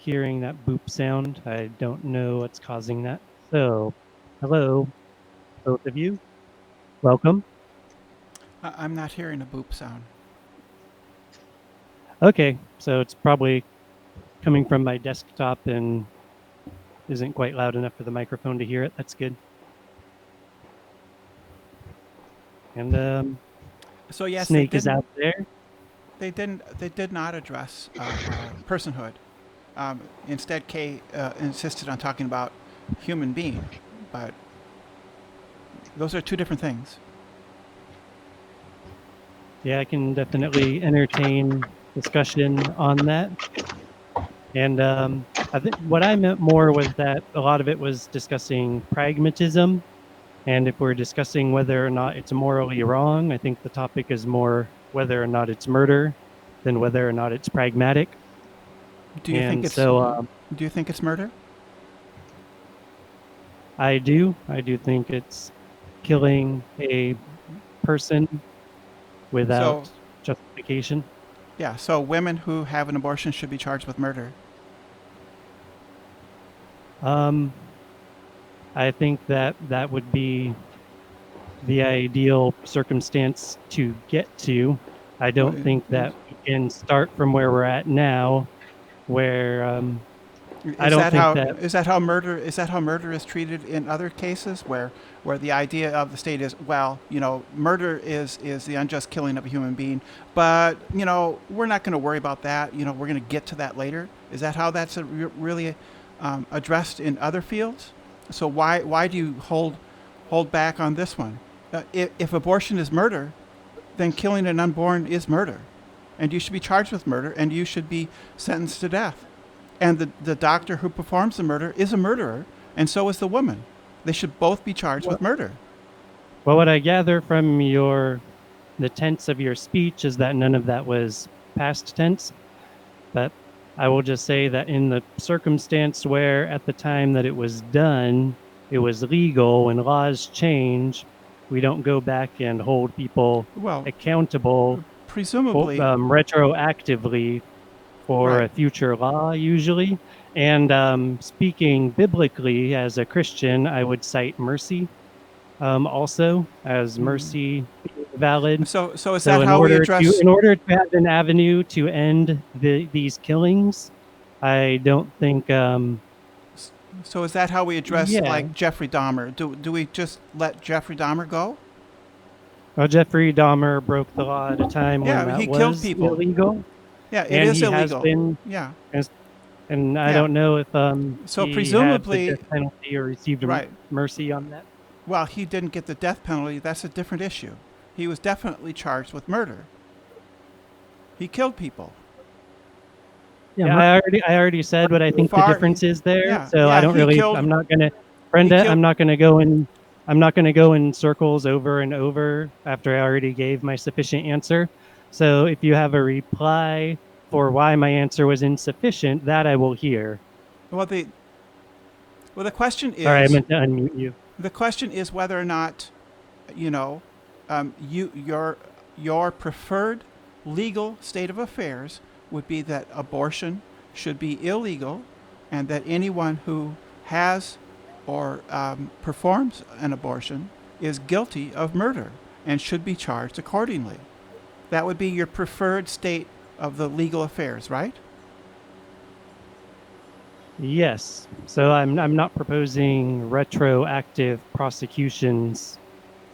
hearing that boop sound. I don't know what's causing that. So, hello, both of you. Welcome. I'm not hearing a boop sound. Okay, so it's probably coming from my desktop and isn't quite loud enough for the microphone to hear it. That's good. And So yes, they Snake is didn't. out there. They didn't. They did not address personhood. Instead, Kay insisted on talking about human being, but those are two different things. Yeah, I can definitely entertain discussion on that. And I think what I meant more was that a lot of it was discussing pragmatism. And if we're discussing whether or not it's morally wrong, I think the topic is more whether or not it's murder than whether or not it's pragmatic. Do you think And it's? so Do you think it's murder? I do think it's killing a person without So justification. yeah. So women who have an abortion should be charged with murder. Um, I think that that would be the ideal circumstance to get to. I don't think that we can start from where we're at now, where I Is don't that think how that. is that how murder is that how murder is treated in other cases where the idea of the state is, well, murder is the unjust killing of a human being, but we're not going to worry about that. We're going to get to that later. Is that how that's really addressed in other fields? So why do you hold back on this one? If abortion is murder, then killing an unborn is murder, and you should be charged with murder, and you should be sentenced to death. And the doctor who performs the murder is a murderer, and so is the woman. They should both be charged with murder. Well, what I gather from the tense of your speech is that none of that was past tense. But I will just say that in the circumstance where at the time that it was done, it was legal, when laws change, we don't go back and hold people Well, accountable presumably, retroactively for right. a future law, usually. And speaking biblically as a Christian, I would cite mercy also as mercy being valid. So is So that how we address? in order to have an avenue to end these killings, I don't think So is that how we address yeah. like Jeffrey Dahmer? Do we just let Jeffrey Dahmer go? Well, Jeffrey Dahmer broke the law at a time when Yeah, that he killed was people. illegal, Yeah, it and is he has illegal. been, Yeah, and I yeah. don't know if So he had the death presumably, penalty or received right. mercy on that. Well, he didn't get the death penalty. That's a different issue. He was definitely charged with murder. He killed people. Yeah, Yeah, I already said what I think the Far, difference is there. yeah, So I yeah. don't He really. killed. I'm not gonna, He Brenda. killed. I'm not gonna go in circles over and over after I already gave my sufficient answer. So if you have a reply for why my answer was insufficient, that I will hear. Well, the question Sorry, I is meant to unmute you. the question is whether or not, you know, your preferred legal state of affairs would be that abortion should be illegal, and that anyone who has or performs an abortion is guilty of murder and should be charged accordingly. That would be your preferred state of the legal affairs, right? Yes. So I'm not proposing retroactive prosecutions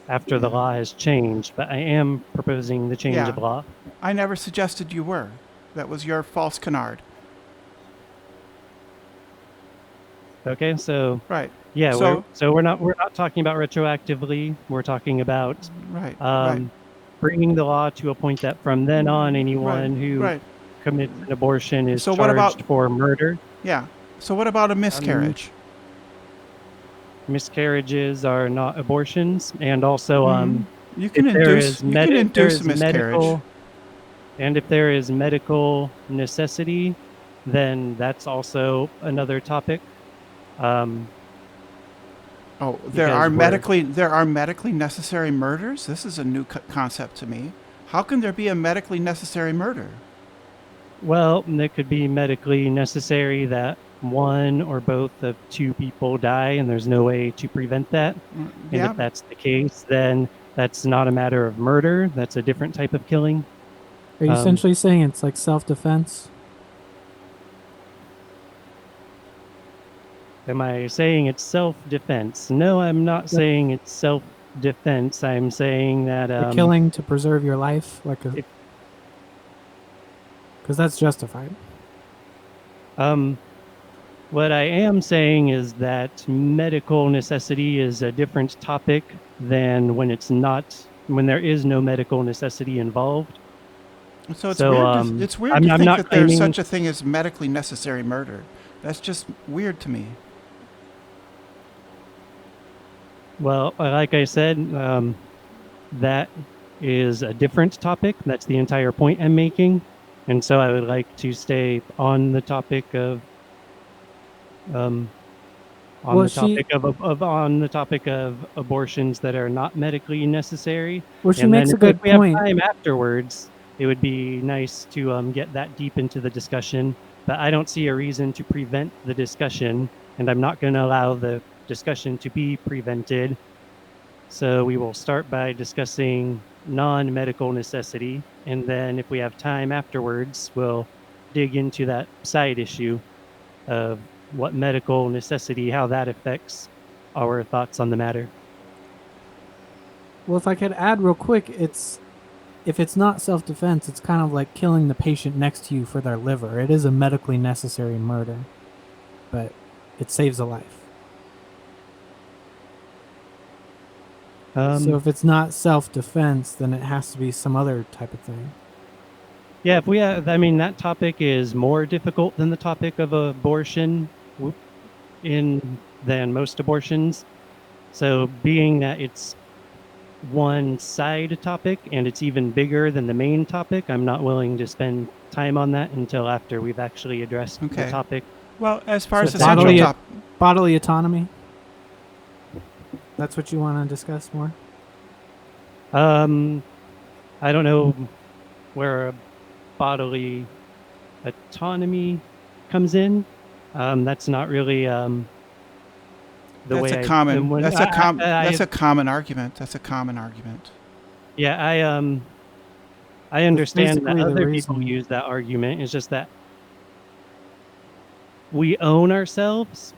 after the Yeah. law has changed, but I am proposing the change Yeah. of law. I never suggested you were. That was your false canard. Okay, so Right. yeah, So, we're not talking about retroactively. We're talking about right, right, um, bringing the law to a point that from then on, right, anyone who right. commits an abortion is So what about, charged for murder. yeah. So what about a Um, miscarriage? Miscarriages are not abortions, and also You can induce, if there a is miscarriage. medical and if there is medical necessity, then that's also another topic. Um, Oh, because we're there are medically necessary murders? This is a new concept to me. How can there be a medically necessary murder? Well, it could be medically necessary that one or both of two people die, and there's no way to prevent that. And Yeah. if that's the case, then that's not a matter of murder. That's a different type of killing. Are you Um, essentially saying it's like self-defense? Am I saying it's self-defense? No, I'm not saying it's self-defense. I'm saying that You're killing to preserve your life, if because that's justified. what I am saying is that medical necessity is a different topic than when there is no medical necessity involved. So it's So weird. It's weird I'm, to I'm think not that there's claiming. such a thing as medically necessary murder. That's just weird to me. Well, like I said, that is a different topic. That's the entire point I'm making. And so I would like to stay on the topic of on Well, the topic on the topic of abortions that are not medically necessary. she And then makes a if good we have point. time afterwards, it would be nice to get that deep into the discussion. But I don't see a reason to prevent the discussion, and I'm not going to allow the discussion to be prevented. So we will start by discussing non-medical necessity, and then if we have time afterwards, we'll dig into that side issue of what medical necessity, how that affects our thoughts on the matter. Well, if I could add real quick, if it's not self-defense, it's kind of like killing the patient next to you for their liver. It is a medically necessary murder, but it saves a life. So if it's not self-defense, then it has to be some other type of thing. Yeah, if we have, I mean, that topic is more difficult than the topic of abortion than most abortions. So being that it's one side topic and it's even bigger than the main topic, I'm not willing to spend time on that until after we've actually addressed the Okay. topic. Well, as far So as the central top, Bodily autonomy. That's what you want to discuss more? I don't know where bodily autonomy comes in. That's not really the that's way a common. That's a I- That's a common argument. That's a common argument. Yeah, I understand that basically the other people reason. use that argument. It's just that we own ourselves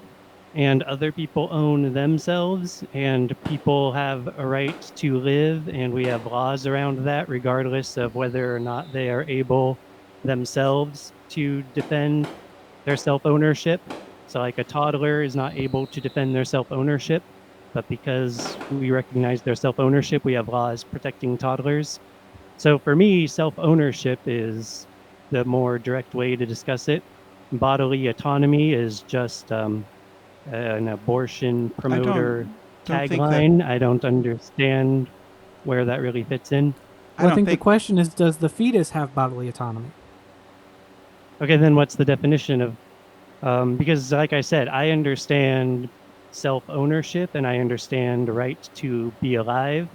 and other people own themselves, and people have a right to live, and we have laws around that regardless of whether or not they are able themselves to defend their self-ownership. So like a toddler is not able to defend their self-ownership, but because we recognize their self-ownership, we have laws protecting toddlers. So for me, self-ownership is the more direct way to discuss it. Bodily autonomy is just an abortion promoter don't think that- tagline. I don't understand where that really fits in. I Well, I don't think the think. question is, does the fetus have bodily autonomy? Okay, then what's the definition of? Because, like I said, I understand self-ownership and I understand the right to be alive,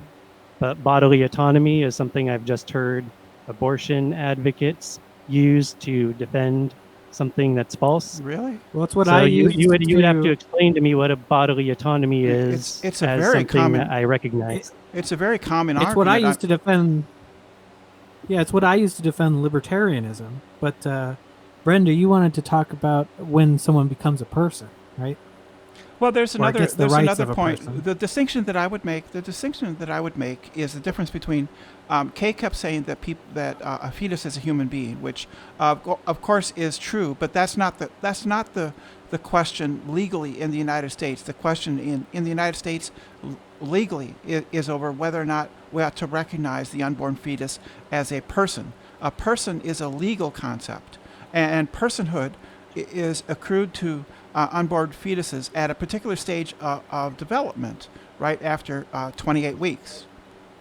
but bodily autonomy is something I've just heard abortion advocates use to defend something that's false. Really? Well, it's what So I you used would have to explain to me what a bodily autonomy is It's a as very something common- that I recognize. It's a very common It's argument. what I used to defend. Yeah, it's what I used to defend libertarianism. But Brenda, you wanted to talk about when someone becomes a person, right? Well, there's Or another gets the rights another of a point. person. The distinction that I would make is the difference between. Kay kept saying that a fetus is a human being, which of course is true, but that's not the question legally in the United States. The question in the United States legally is over whether or not we ought to recognize the unborn fetus as a person. A person is a legal concept, and personhood is accrued to unborn fetuses at a particular stage of development, right after 28 weeks,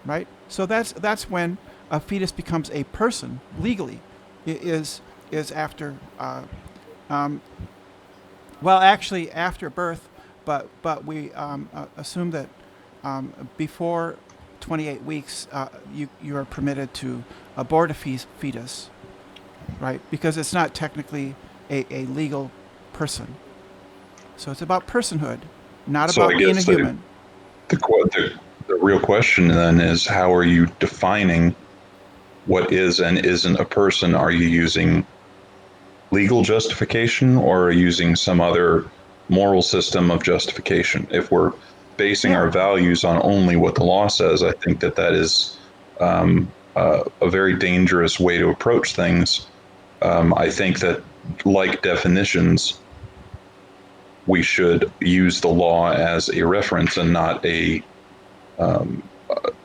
right? So that's when a fetus becomes a person legally. It is after, well, actually after birth, but we assume that before 28 weeks you are permitted to abort a fetus. right? Because it's not technically a legal person. So it's about personhood, not So about I being a guess human. the real question then is, how are you defining what is and isn't a person? Are you using legal justification, or are you using some other moral system of justification? If we're basing our values on only what the law says, I think that is a very dangerous way to approach things. I think that, like definitions, we should use the law as a reference and not um,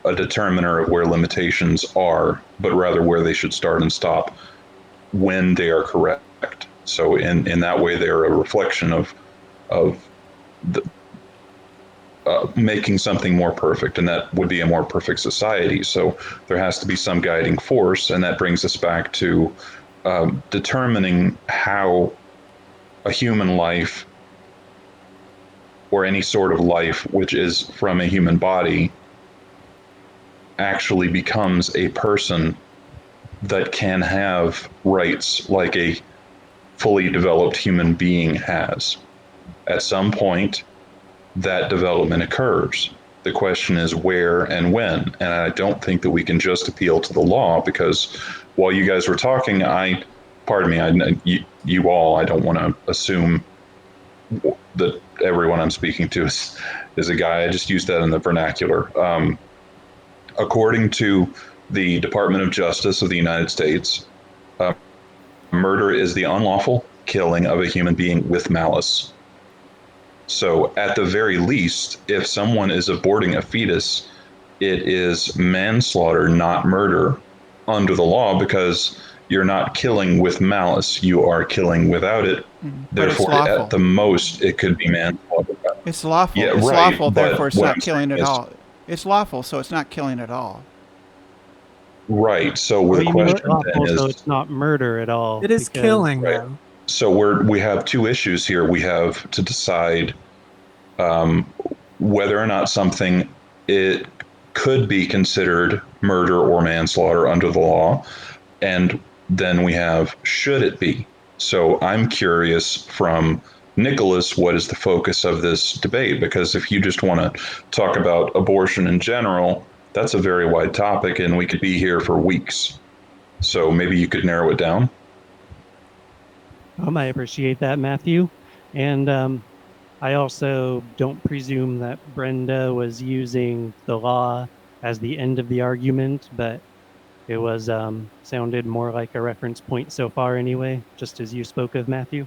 a determiner of where limitations are, but rather where they should start and stop when they are correct. So in that way, they're a reflection of the, making something more perfect, and that would be a more perfect society. So there has to be some guiding force, and that brings us back to determining how a human life, or any sort of life which is from a human body, actually becomes a person that can have rights like a fully developed human being has. At some point, that development occurs. The question is where and when. And I don't think that we can just appeal to the law, because while you guys were talking, pardon me, you all, I don't want to assume that everyone I'm speaking to is a guy. I just use that in the vernacular. According to the Department of Justice of the United States, murder is the unlawful killing of a human being with malice. So, at the very least, if someone is aborting a fetus, it is manslaughter, not murder, under the law, because you're not killing with malice, you are killing without it. But it's Therefore, lawful. at the most, it could be manslaughter. It's lawful. Yeah, It's right. lawful, therefore But it's what not I'm killing saying at is, all. It's lawful, so it's not killing at all. right. So What the do you mean question then lawful? So is, it's not murder at all? It is Because killing right. them. So we have two issues here. We have to decide whether or not something, it could be considered murder or manslaughter under the law, and then we have, should it be? So I'm curious from Nicholas, what is the focus of this debate? Because if you just want to talk about abortion in general, that's a very wide topic, and we could be here for weeks. So maybe you could narrow it down. I appreciate that, Matthew. And I also don't presume that Brenda was using the law as the end of the argument, but it was sounded more like a reference point so far anyway, just as you spoke of, Matthew.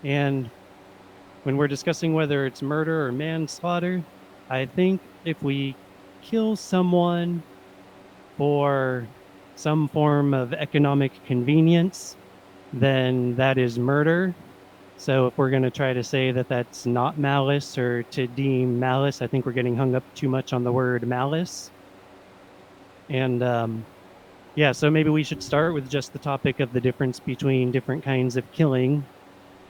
And when we're discussing whether it's murder or manslaughter, I think if we kill someone for some form of economic convenience, then that is murder. So if we're going to try to say that that's not malice, or to deem malice, I think we're getting hung up too much on the word malice. And yeah, so maybe we should start with just the topic of the difference between different kinds of killing,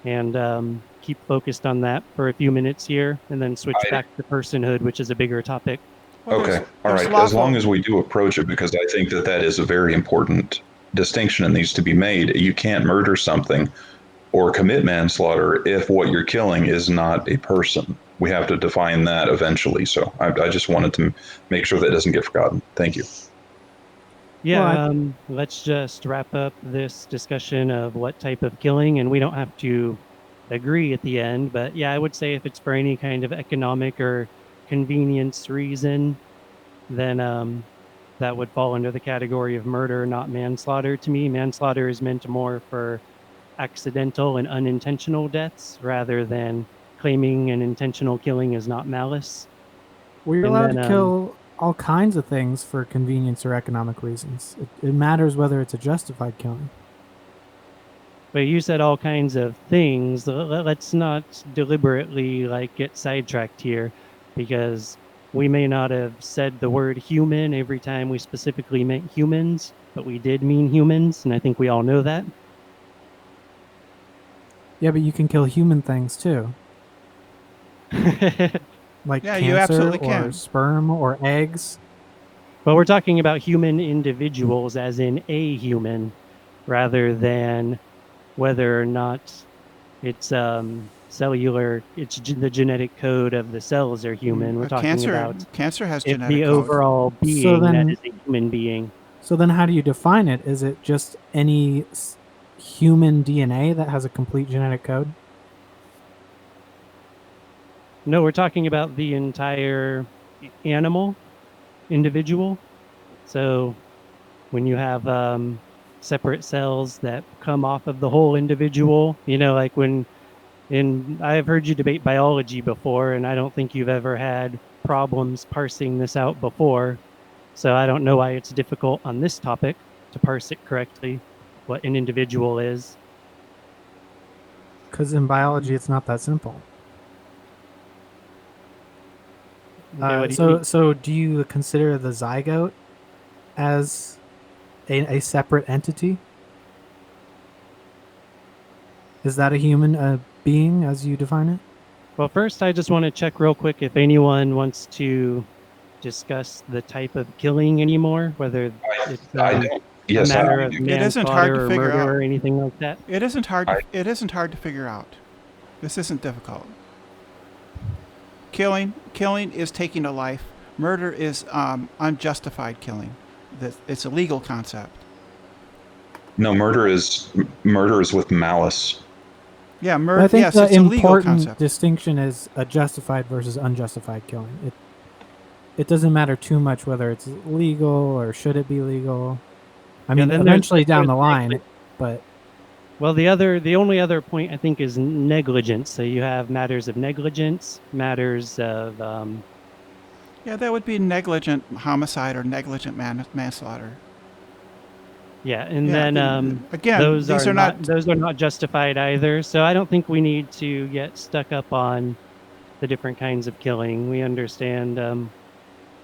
and keep focused on that for a few minutes here, and then switch back to personhood, which is a bigger topic. Well, Okay, all there's right. lawful. As long as we do approach it, because I think that is a very important distinction that needs to be made. You can't murder something or commit manslaughter if what you're killing is not a person. We have to define that eventually. So I just wanted to make sure that doesn't get forgotten. Thank you. Yeah, let's just wrap up this discussion of what type of killing, and we don't have to agree at the end, but yeah, I would say if it's for any kind of economic or convenience reason, then that would fall under the category of murder, not manslaughter. To me, manslaughter is meant more for accidental and unintentional deaths, rather than claiming an intentional killing is not malice. We're And allowed then, to kill all kinds of things for convenience or economic reasons. It matters whether it's a justified killing. But you said all kinds of things. Let's not deliberately get sidetracked here, because we may not have said the word human every time we specifically meant humans, but we did mean humans, and I think we all know that. Yeah, but you can kill human things too, like Yeah, you cancer absolutely or can. sperm or eggs. But we're talking about human individuals, as in a human. rather than whether or not it's cellular, the genetic code of the cells are human. We're talking about Cancer has the genetic code. overall being that is a human being. So then how do you define it? Is it just any human DNA that has a complete genetic code? No, we're talking about the entire animal, individual. So when you have separate cells that come off of the whole individual, like I've heard you debate biology before, and I don't think you've ever had problems parsing this out before. So I don't know why it's difficult on this topic to parse it correctly, what an individual is. Because in biology, it's not that simple. Okay, what do you mean? So do you consider the zygote as a separate entity? Is that a human being as you define it? Well, first, I just want to check real quick if anyone wants to discuss the type of killing anymore, whether it's I don't. a Yes, matter I of do. It isn't hard to manslaughter or figure murder out. or anything like that. It isn't hard. I- It isn't hard to figure out. This isn't difficult. Killing is taking a life. Murder is unjustified killing. It's a legal concept. No, murder is with malice. Yeah, I murder. think Yes, the it's a legal important concept. distinction is a justified versus unjustified killing. It doesn't matter too much whether it's legal or should it be legal. I mean, then eventually down the there's line, but Well, the only other point I think is negligence. So you have matters of negligence, matters of Yeah, that would be negligent homicide or negligent manslaughter. yeah, and Yeah, then again, those these are are not not. those are not justified either. So I don't think we need to get stuck up on the different kinds of killing. We understand.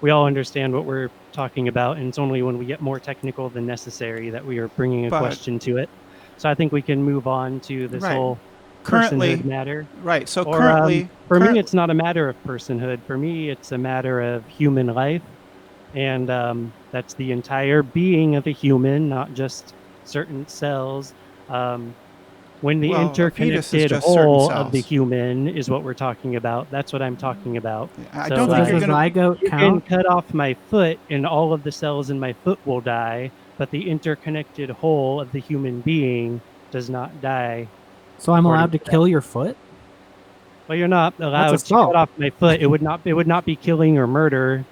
We all understand what we're talking about, and it's only when we get more technical than necessary that we are bringing a But- question to it. So I think we can move on to this Right. whole Currently, personhood matter. right. So Or, currently, for current- me, it's not a matter of personhood. For me, it's a matter of human life, and that's the entire being of a human, not just certain cells. When the Well, a fetus is interconnected just certain whole of the cells. human is what we're talking about. That's what I'm talking about. I So, don't so think does you're a gonna. zygote You can count? cut off my foot, and all of the cells in my foot will die, but the interconnected whole of the human being does not die. So I'm according allowed to to that. kill your foot? Well, you're not allowed to assault. cut off my foot. It would not be killing or murder,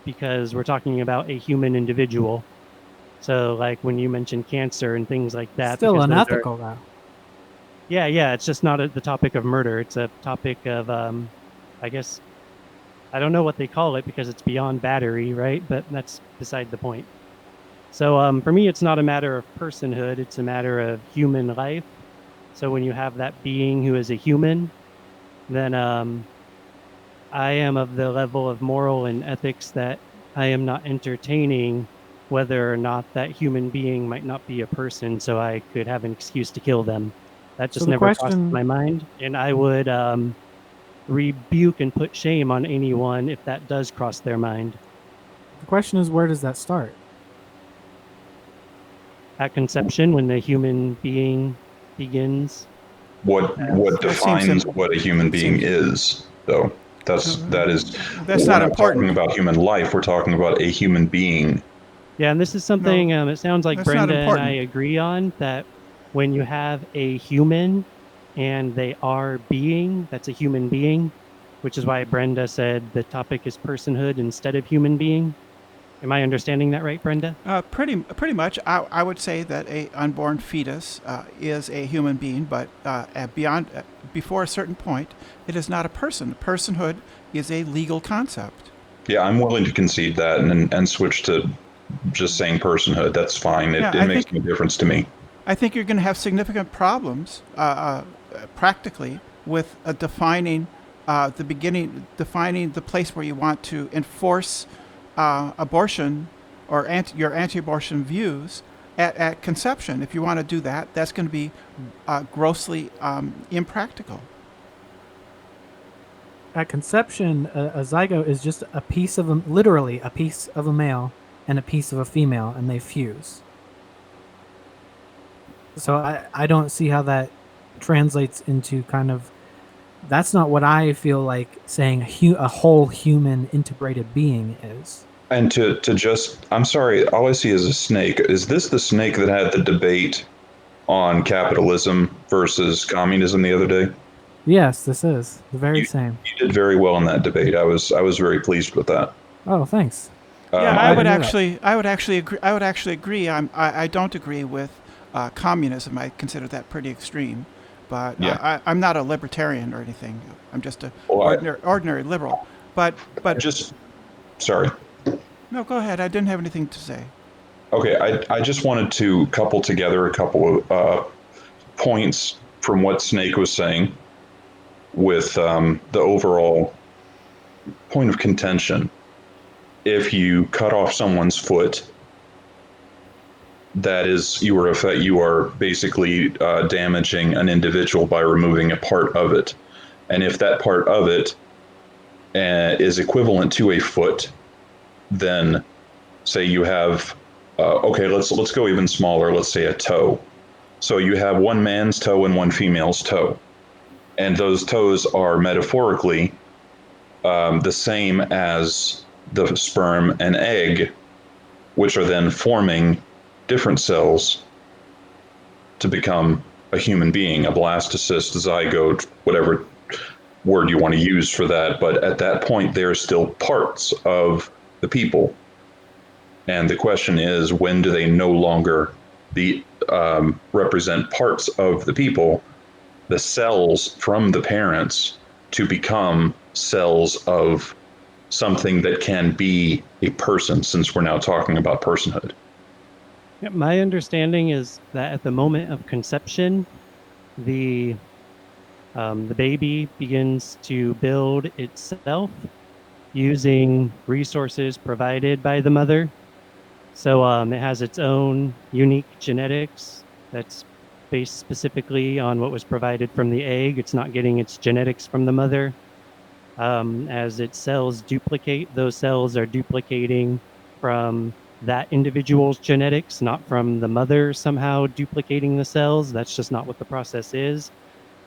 because we're talking about a human individual. So, like when you mentioned cancer and things like that, Still because those are- unethical, though. yeah, it's just not the topic of murder. It's a topic of, I guess, I don't know what they call it because it's beyond battery, right? But that's beside the point. So for me, it's not a matter of personhood. It's a matter of human life. So when you have that being who is a human, then I am of the level of moral and ethics that I am not entertaining whether or not that human being might not be a person, so I could have an excuse to kill them. That So just the never crossed question- my mind, and I would rebuke and put shame on anyone if that does cross their mind. The question is, where does that start? At conception, when the human being begins. What That seems defines simple. what a human being is, though? That is. That's we're not not important. talking about human life. We're talking about a human being. Yeah, and this is something it sounds like that's not Brenda and important. I agree on, that when you have a human and they are being, that's a human being, which is why Brenda said the topic is personhood instead of human being. Am I understanding that right, Brenda? Pretty much. I would say that a unborn fetus is a human being, but before a certain point, it is not a person. Personhood is a legal concept. Yeah, I'm willing to concede that and switch to just saying personhood. That's fine. Yeah, It I makes think- no difference to me. I think you're going to have significant problems practically with defining defining the place where you want to enforce abortion or your anti-abortion views at conception. If you want to do that, that's going to be grossly impractical. At conception, a zygote is just a piece of literally a piece of a male and a piece of a female, and they fuse. So I don't see how that translates into kind of, that's not what I feel like saying a whole human integrated being is. And to just, I'm sorry, all I see is a snake. Is this the snake that had the debate on capitalism versus communism the other day? Yes, this is the very You, same. you did very well in that debate. I was very pleased with that. Oh, thanks. Yeah, I'm Um, I glad to would hear that. actually, I would actually agree. I would actually agree. I don't agree with communism. I consider that pretty extreme. But Yeah. I'm not a libertarian or anything. I'm just a Well, ordinary liberal. But I just, sorry. no, go ahead. I didn't have anything to say. Okay, I just wanted to couple together a couple of points from what Snake was saying with the overall point of contention. If you cut off someone's foot, that is, you are basically damaging an individual by removing a part of it, and if that part of it is equivalent to a foot, then say you have okay, let's go even smaller. Let's say a toe. So you have one man's toe and one female's toe, and those toes are metaphorically the same as the sperm and egg, which are then forming different cells to become a human being, a blastocyst, zygote, whatever word you want to use for that. But at that point, they're still parts of the people. And the question is, when do they no longer represent parts of the people, the cells from the parents, to become cells of something that can be a person, since we're now talking about personhood? Yeah, my understanding is that at the moment of conception, the baby begins to build itself using resources provided by the mother. So it has its own unique genetics that's based specifically on what was provided from the egg. It's not getting its genetics from the mother. As its cells duplicate, those cells are duplicating from that individual's genetics, not from the mother somehow duplicating the cells. That's just not what the process is.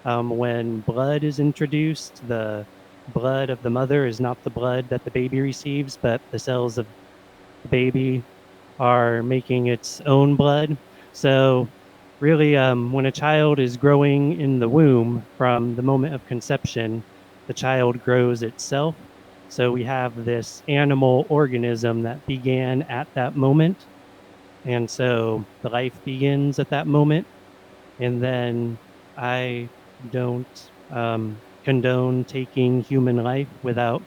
When blood is introduced, the blood of the mother is not the blood that the baby receives, but the cells of the baby are making its own blood. So, really, when a child is growing in the womb from the moment of conception, the child grows itself. So, we have this animal organism that began at that moment. And so the life begins at that moment. And then I don't condone taking human life without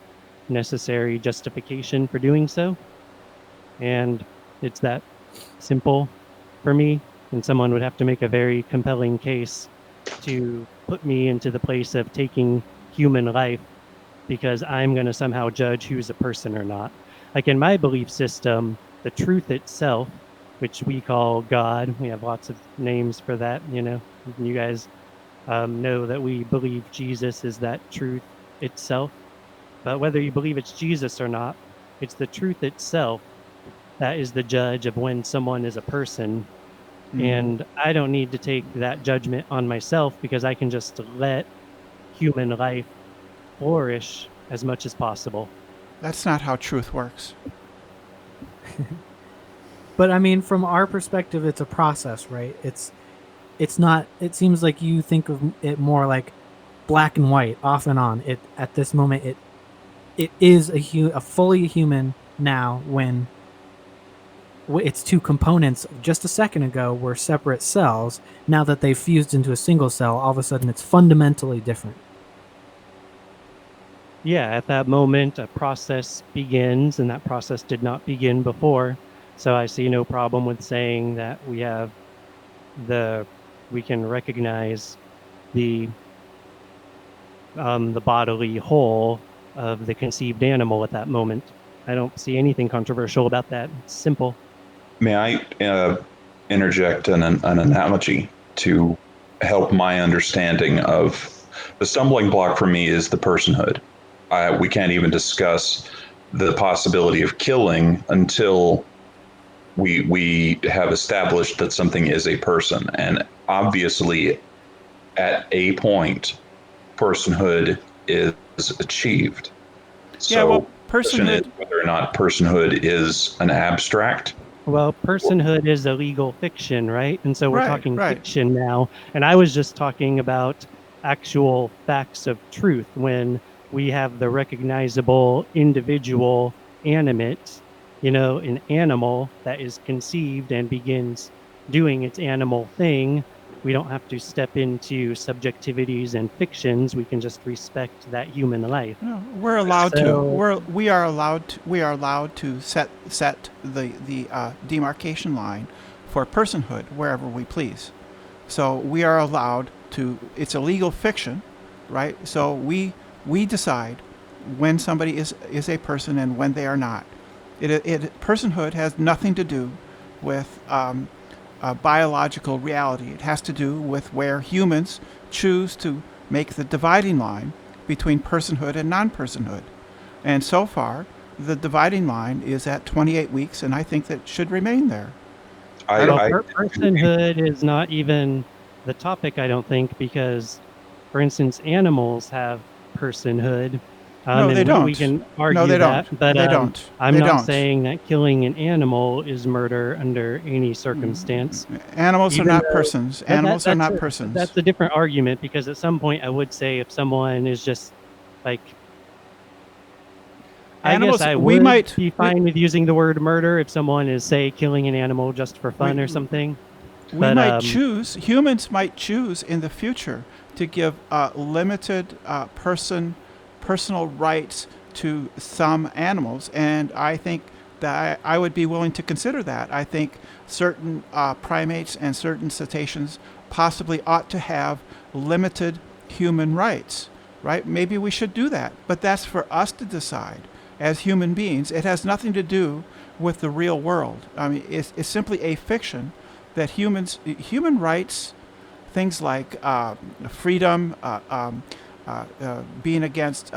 necessary justification for doing so. And it's that simple for me. And someone would have to make a very compelling case to put me into the place of taking human life because I'm going to somehow judge who's a person or not. Like in my belief system, the truth itself, which we call God, we have lots of names for that, you know. You guys know that we believe Jesus is that truth itself. But whether you believe it's Jesus or not, it's the truth itself that is the judge of when someone is a person. And I don't need to take that judgment on myself because I can just let human life flourish as much as possible. That's not how truth works. But I mean, from our perspective, it's a process, right? It's not. It seems like you think of it more like black and white, off and on. It at this moment, it is a fully human now when its two components just a second ago were separate cells. Now that they've fused into a single cell, all of a sudden it's fundamentally different. Yeah, at that moment, a process begins, and that process did not begin before. So I see no problem with saying that we can recognize the bodily whole of the conceived animal at that moment. I don't see anything controversial about that. It's simple. May I interject an analogy to help my understanding of the stumbling block for me is the personhood. We can't even discuss the possibility of killing until we have established that something is a person. And obviously, at a point, personhood is achieved. So, Yeah, well, the question is personhood. whether or not personhood is an abstract. Well, personhood is a legal fiction, right? And so we're Right, talking right. fiction now. And I was just talking about actual facts of truth when we have the recognizable individual animate, an animal that is conceived and begins doing its animal thing. We don't have to step into subjectivities and fictions. We can just respect that human life. No, we're allowed to. So, We are allowed to set the demarcation line for personhood wherever we please. So we are allowed to. It's a legal fiction, right? So we decide when somebody is a person and when they are not. Personhood has nothing to do with biological reality. It has to do with where humans choose to make the dividing line between personhood and non-personhood. And so far, the dividing line is at 28 weeks, and I think that should remain there. well, personhood is not even the topic, I don't think, because, for instance, animals have personhood. No, they and don't. we can argue No, they that, don't. but They don't. I'm They not don't. saying that killing an animal is murder under any circumstance. Animals are Even not though persons. that, that, Animals are that's, not a, persons. that's a different argument, because at some point I would say if someone is just like, Animals, I guess I we would might be fine with using the word murder if someone is, say, killing an animal just for fun or something. we But might choose. Humans might choose in the future to give limited personal rights to some animals, and I think that I would be willing to consider that. I think certain primates and certain cetaceans possibly ought to have limited human rights, right? Maybe we should do that, but that's for us to decide as human beings. It has nothing to do with the real world. I mean, it's simply a fiction that human rights, things like freedom, being against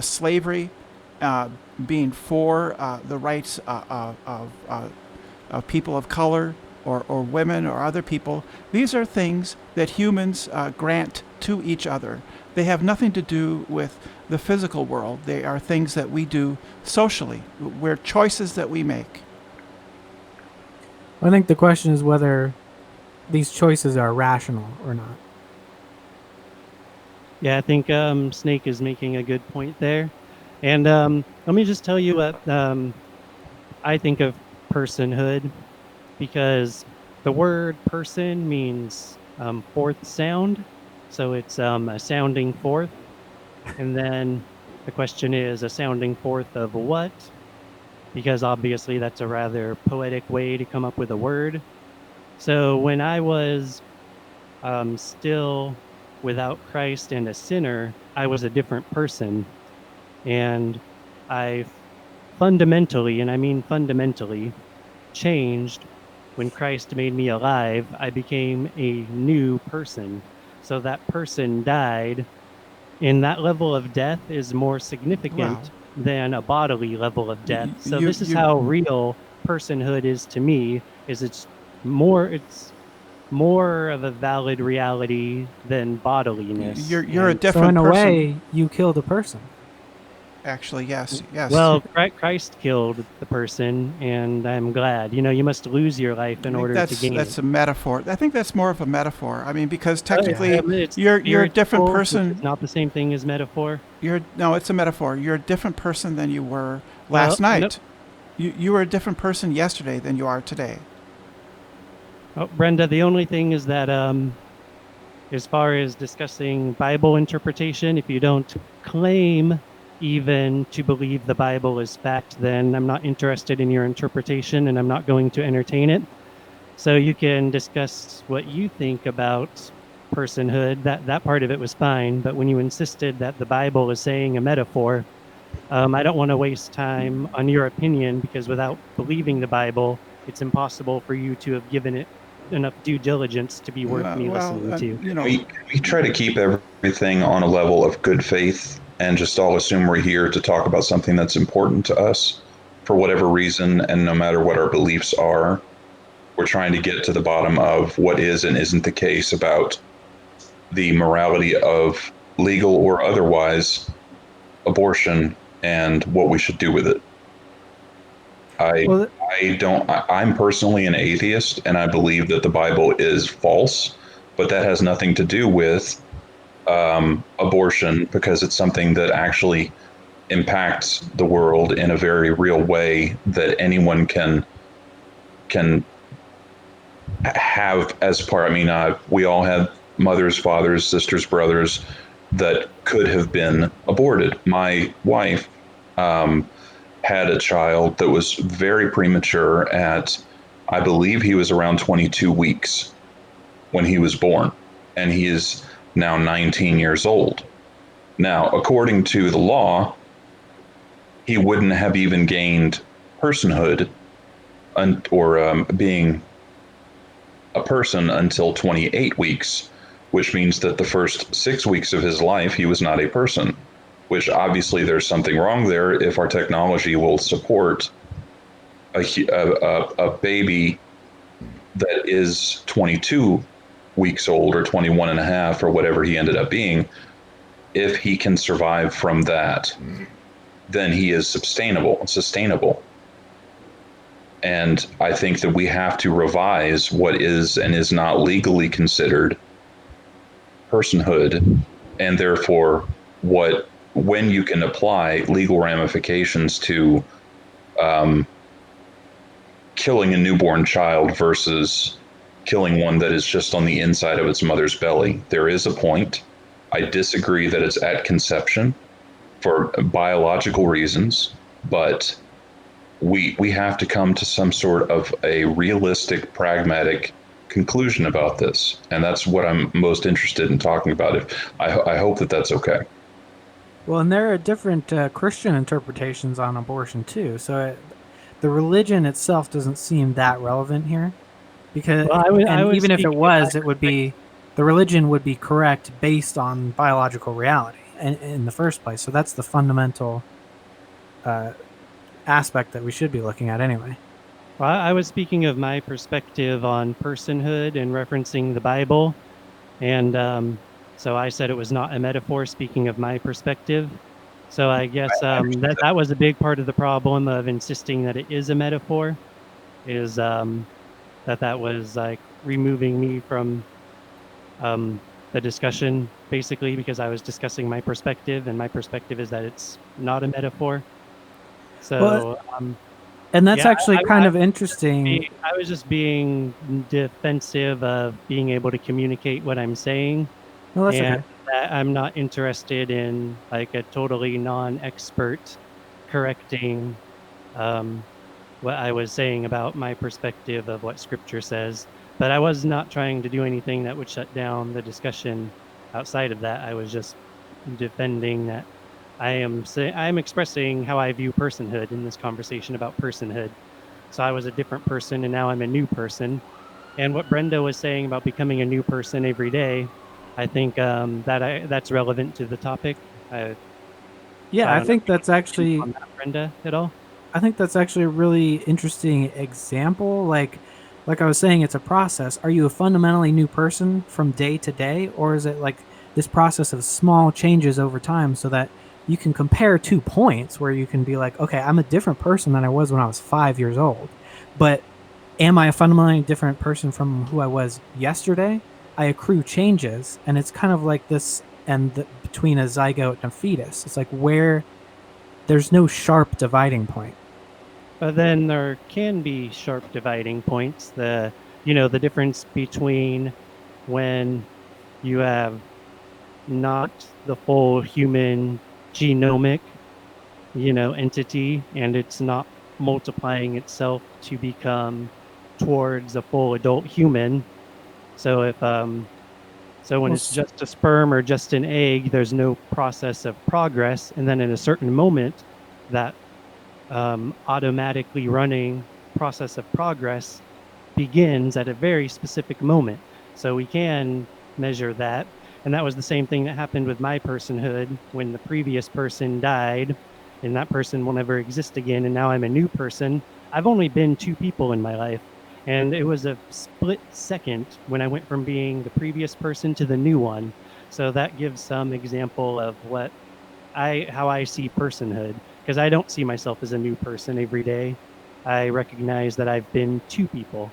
slavery, being for the rights of people of color or women or other people. These are things that humans grant to each other. They have nothing to do with the physical world. They are things that we do socially. We're choices that we make. I think the question is whether these choices are rational or not. Yeah, I think Snake is making a good point there. And let me just tell you what I think of personhood, because the word person means fourth sound. So it's a sounding fourth. And then the question is, a sounding fourth of what? Because obviously that's a rather poetic way to come up with a word. So when I was still without Christ and a sinner, I was a different person. And I fundamentally, and I mean fundamentally, changed when Christ made me alive. I became a new person. So that person died, and that level of death is more significant Wow. than a bodily level of death. So You- this is you- how real personhood is to me, is it's more of a valid reality than bodiliness. You're a And, So different in a person. way, you killed a person. Actually, yes. well, Christ killed the person, and I'm glad. You must lose your life in I think order to gain that's it. a metaphor. I think that's more of a metaphor. I mean, because Oh, yeah. technically, I mean, it's you're a different spiritual, which person. is not the same thing as metaphor. No, it's a metaphor. You're a different person than you were last Well, night. You were a different person yesterday than you are today. Oh, Brenda, the only thing is that as far as discussing Bible interpretation, if you don't claim even to believe the Bible is fact, then I'm not interested in your interpretation and I'm not going to entertain it. So you can discuss what you think about personhood. That part of it was fine, but when you insisted that the Bible is saying a metaphor, I don't want to waste time on your opinion, because without believing the Bible, it's impossible for you to have given it enough due diligence to be worth me listening to. you know, We try to keep everything on a level of good faith and just all assume we're here to talk about something that's important to us for whatever reason, and no matter what our beliefs are. We're trying to get to the bottom of what is and isn't the case about the morality of legal or otherwise abortion and what we should do with it. Well, I'm personally an atheist and I believe that the Bible is false, but that has nothing to do with abortion because it's something that actually impacts the world in a very real way that anyone can have as part. I mean, we all had mothers, fathers, sisters, brothers that could have been aborted. My wife had a child that was very premature at, I believe he was around 22 weeks when he was born, and he is now 19 years old. Now, according to the law, he wouldn't have even gained personhood or being a person until 28 weeks, which means that the first 6 weeks of his life, he was not a person, which obviously there's something wrong there if our technology will support a baby that is 22 weeks old or 21 and a half or whatever he ended up being. If he can survive from that, then he is sustainable. And I think that we have to revise what is and is not legally considered personhood, and therefore when you can apply legal ramifications to killing a newborn child versus killing one that is just on the inside of its mother's belly. There is a point. I disagree that it's at conception for biological reasons, but we have to come to some sort of a realistic, pragmatic conclusion about this, and that's what I'm most interested in talking about. I hope that that's okay. Well, and there are different Christian interpretations on abortion too. So the religion itself doesn't seem that relevant here, because Well, I would even if it speak was, it would be the religion would be correct based on biological reality in the first place. So that's the fundamental aspect that we should be looking at anyway. Well, I was speaking of my perspective on personhood and referencing the Bible. And so I said it was not a metaphor, speaking of my perspective. So I guess that was a big part of the problem of insisting that it is a metaphor, is that was like removing me from the discussion, basically, because I was discussing my perspective, and my perspective is that it's not a metaphor. So and that's yeah, actually kind of interesting. I was just being defensive of being able to communicate what I'm saying. No, that's And okay. that I'm not interested in like a totally non-expert correcting what I was saying about my perspective of what Scripture says. But I was not trying to do anything that would shut down the discussion outside of that. I was just defending that I'm expressing how I view personhood in this conversation about personhood. So I was a different person, and now I'm a new person. And what Brenda was saying about becoming a new person every day, I think that's relevant to the topic. Yeah, I I think that's actually on that, Brenda, at all. I think that's actually a really interesting example. Like I was saying, it's a process. Are you a fundamentally new person from day to day, or is it like this process of small changes over time so that you can compare 2 points where you can be like, okay, I'm a different person than I was when I was 5 years old, but am I a fundamentally different person from who I was yesterday? I accrue changes, and it's kind of like this between a zygote and a fetus. It's like where there's no sharp dividing point. But then there can be sharp dividing points. The difference between when you have not the full human genomic, entity, and it's not multiplying itself to become towards a full adult human. So if when it's just a sperm or just an egg, there's no process of progress, and then in a certain moment, that automatically running process of progress begins at a very specific moment. So we can measure that. And that was the same thing that happened with my personhood when the previous person died, and that person will never exist again. And now I'm a new person. I've only been 2 people in my life. And it was a split second when I went from being the previous person to the new one. So that gives some example of how I see personhood, because I don't see myself as a new person every day. I recognize that I've been two people.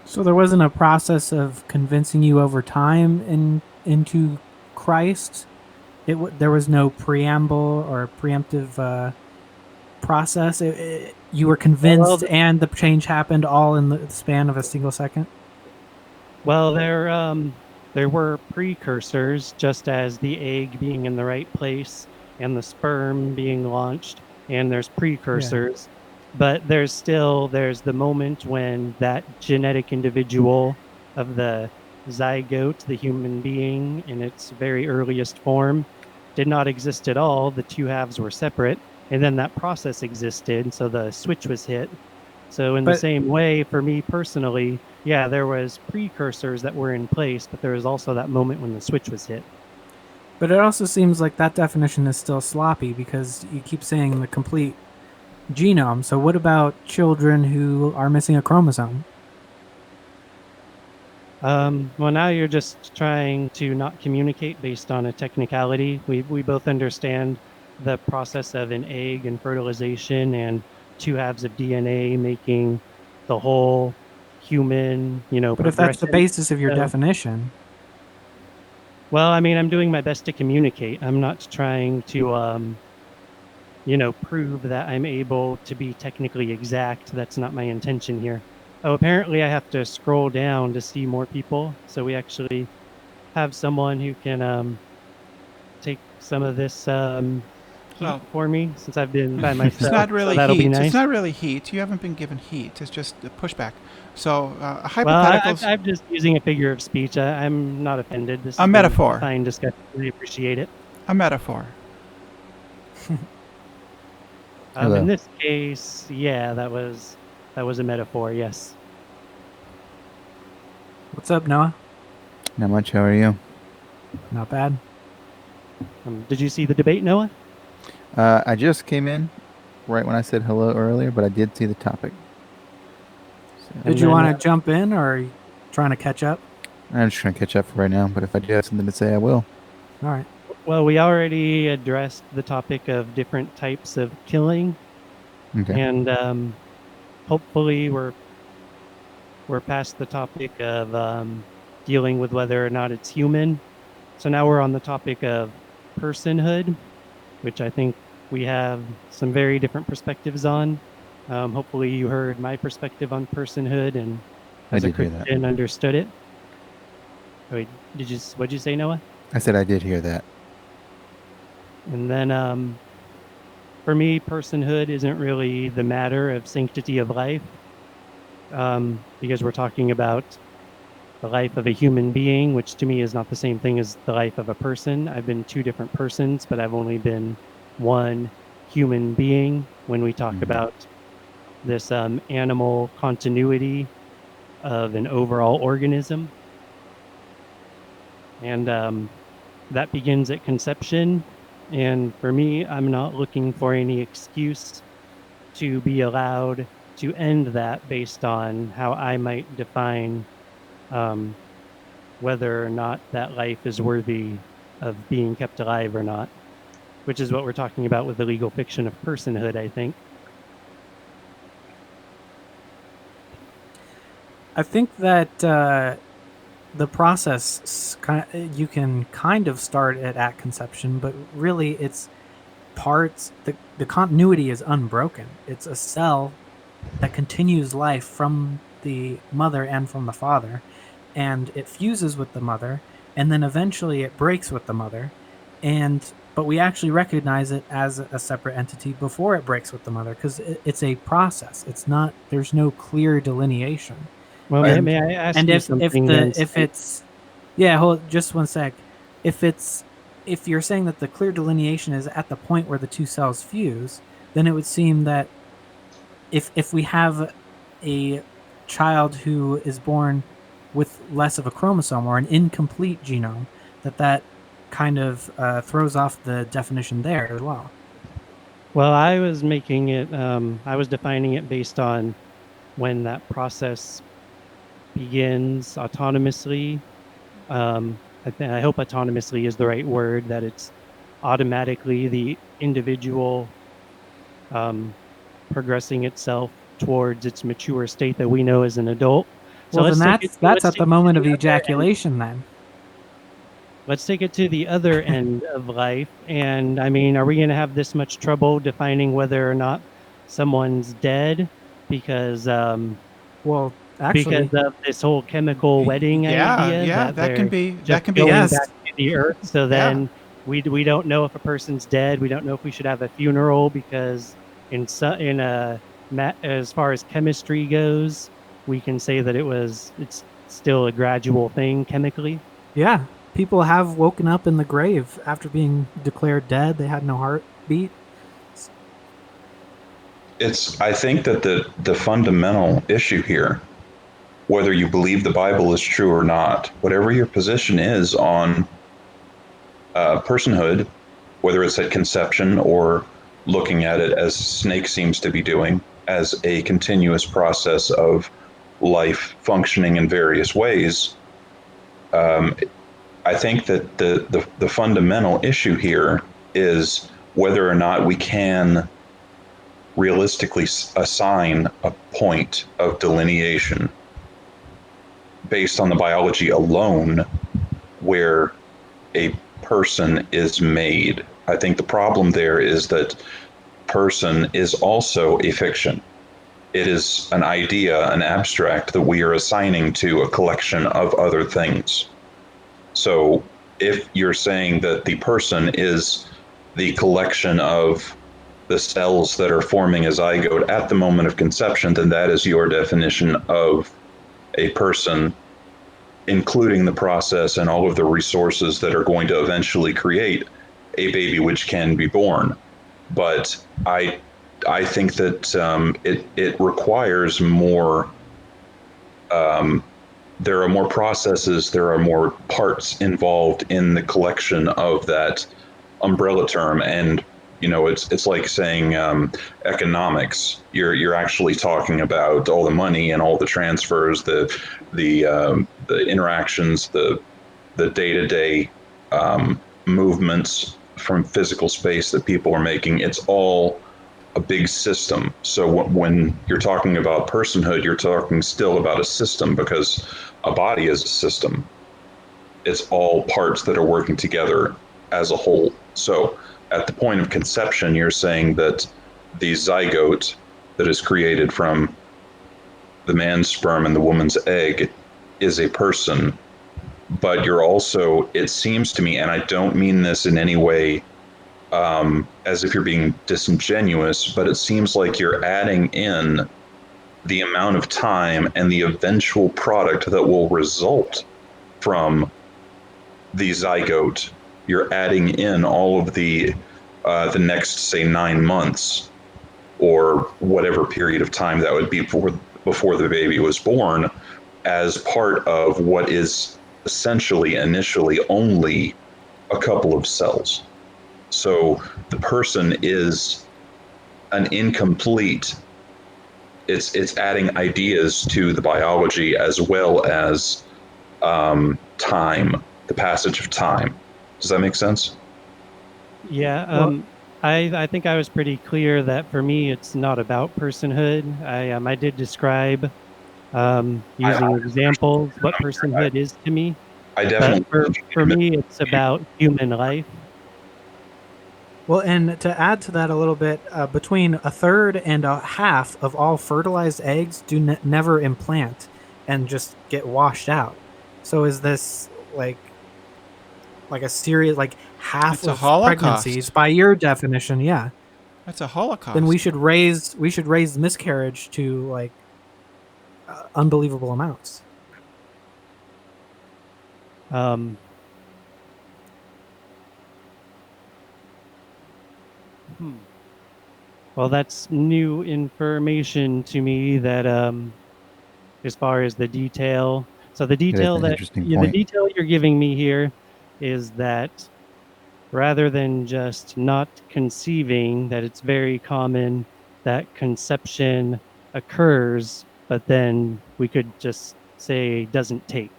So there wasn't a process of convincing you over time into Christ. There was no preamble or preemptive process. You were convinced, and the change happened all in the span of a single second. Well, there were precursors, just as the egg being in the right place and the sperm being launched, and there's precursors. But there's the moment when that genetic individual of the zygote, the human being in its very earliest form, did not exist at all. The two halves were separate, and then that process existed, so the switch was hit. So in the same way, for me personally, yeah, there was precursors that were in place, but there was also that moment when the switch was hit. But it also seems like that definition is still sloppy, because you keep saying the complete genome. So what about children who are missing a chromosome? Well, now you're just trying to not communicate based on a technicality. We both understand the process of an egg and fertilization and two halves of DNA making the whole human, But if that's the basis of your definition. Well, I mean, I'm doing my best to communicate. I'm not trying to, prove that I'm able to be technically exact. That's not my intention here. Oh, apparently I have to scroll down to see more people. So we actually have someone who can take some of this heat for me, since I've been by myself. It's not really so that'll heat. Be nice. It's not really heat. You haven't been given heat. It's just a pushback. So hypotheticals. Well, I'm just using a figure of speech. I'm not offended. This is a metaphor. A fine discussion. We appreciate it. A metaphor. In this case, yeah, that was a metaphor. Yes. What's up, Noah? Not much. How are you? Not bad. Did you see the debate, Noah? I just came in right when I said hello earlier, but I did see the topic. So, did you want to jump in, or are you trying to catch up? I'm just trying to catch up for right now, but if I do have something to say, I will. All right. Well, we already addressed the topic of different types of killing. Okay. And hopefully we're past the topic of dealing with whether or not it's human. So now we're on the topic of personhood, which I think we have some very different perspectives on. Hopefully you heard my perspective on personhood, and as a Christian understood it. Wait, what'd you say, Noah? I said I did hear that. And then for me, personhood isn't really the matter of sanctity of life, because we're talking about the life of a human being, which to me is not the same thing as the life of a person. I've been two different persons, but I've only been one human being when we talk about this animal continuity of an overall organism. And that begins at conception. And for me, I'm not looking for any excuse to be allowed to end that based on how I might define whether or not that life is worthy of being kept alive or not, which is what we're talking about with the legal fiction of personhood, I think. I think that the process, you can kind of start it at conception, but really it's parts, the continuity is unbroken. It's a cell that continues life from the mother and from the father, and it fuses with the mother, and then eventually it breaks with the mother, but we actually recognize it as a separate entity before it breaks with the mother, because it's a process. It's not, there's no clear delineation. Well, may I ask you something? Hold just one sec. If you're saying that the clear delineation is at the point where the two cells fuse, then it would seem that if we have a child who is born with less of a chromosome or an incomplete genome, that kind of throws off the definition there as well. Well, I was making it, I was defining it based on when that process begins autonomously. I hope autonomously is the right word, that it's automatically the individual progressing itself towards its mature state that we know as an adult. So Well, then that's let's at take the it moment to of the other end. ejaculation. Then Let's take it to the other end of life. And I mean, are we going to have this much trouble defining whether or not someone's dead because well, actually, of this whole chemical wedding Yeah, idea yeah, that they're that just can be. going Yes. back to the earth? So Yeah. then we don't know if a person's dead. We don't know if we should have a funeral because as far as chemistry goes, we can say that it's still a gradual thing chemically. yeah, people have woken up in the grave after being declared dead. They had no heartbeat. I think that the fundamental issue here, whether you believe the Bible is true or not, whatever your position is on personhood, whether it's at conception or looking at it as Snake seems to be doing, as a continuous process of life functioning in various ways, I think that the fundamental issue here is whether or not we can realistically assign a point of delineation based on the biology alone where a person is made. I think the problem there is that person is also a fiction. It is an idea, an abstract that we are assigning to a collection of other things. So if you're saying that the person is the collection of the cells that are forming a zygote at the moment of conception, then that is your definition of a person, including the process and all of the resources that are going to eventually create a baby which can be born. But I think that it requires more. There are more processes, there are more parts involved in the collection of that umbrella term, and it's like saying economics. You're actually talking about all the money and all the transfers, the interactions, the day-to-day movements from physical space that people are making. It's all a big system. So when you're talking about personhood, you're talking still about a system, because a body is a system. It's all parts that are working together as a whole. So at the point of conception, you're saying that the zygote that is created from the man's sperm and the woman's egg is a person. But you're also, it seems to me, and I don't mean this in any way as if you're being disingenuous, but it seems like you're adding in the amount of time and the eventual product that will result from the zygote. You're adding in all of the next, say, 9 months or whatever period of time that would be before the baby was born, as part of what is essentially initially only a couple of cells. So the person is an incomplete. It's adding ideas to the biology as well as time, the passage of time. Does that make sense? Yeah, Well- I think I was pretty clear that for me it's not about personhood. I did describe using examples what personhood is to me, I but definitely. for me it's about human life. Well, and to add to that a little bit, between a third and a half of all fertilized eggs do never implant and just get washed out. So is this like a serious, like half It's a of Holocaust. pregnancies by your definition? Yeah. That's a Holocaust. Then we should raise miscarriage to like unbelievable amounts. Um, Well, that's new information to me. That as far as the detail, so the detail an that interesting the point. detail you're giving me here is that rather than just not conceiving, that it's very common that conception occurs but then we could just say doesn't take.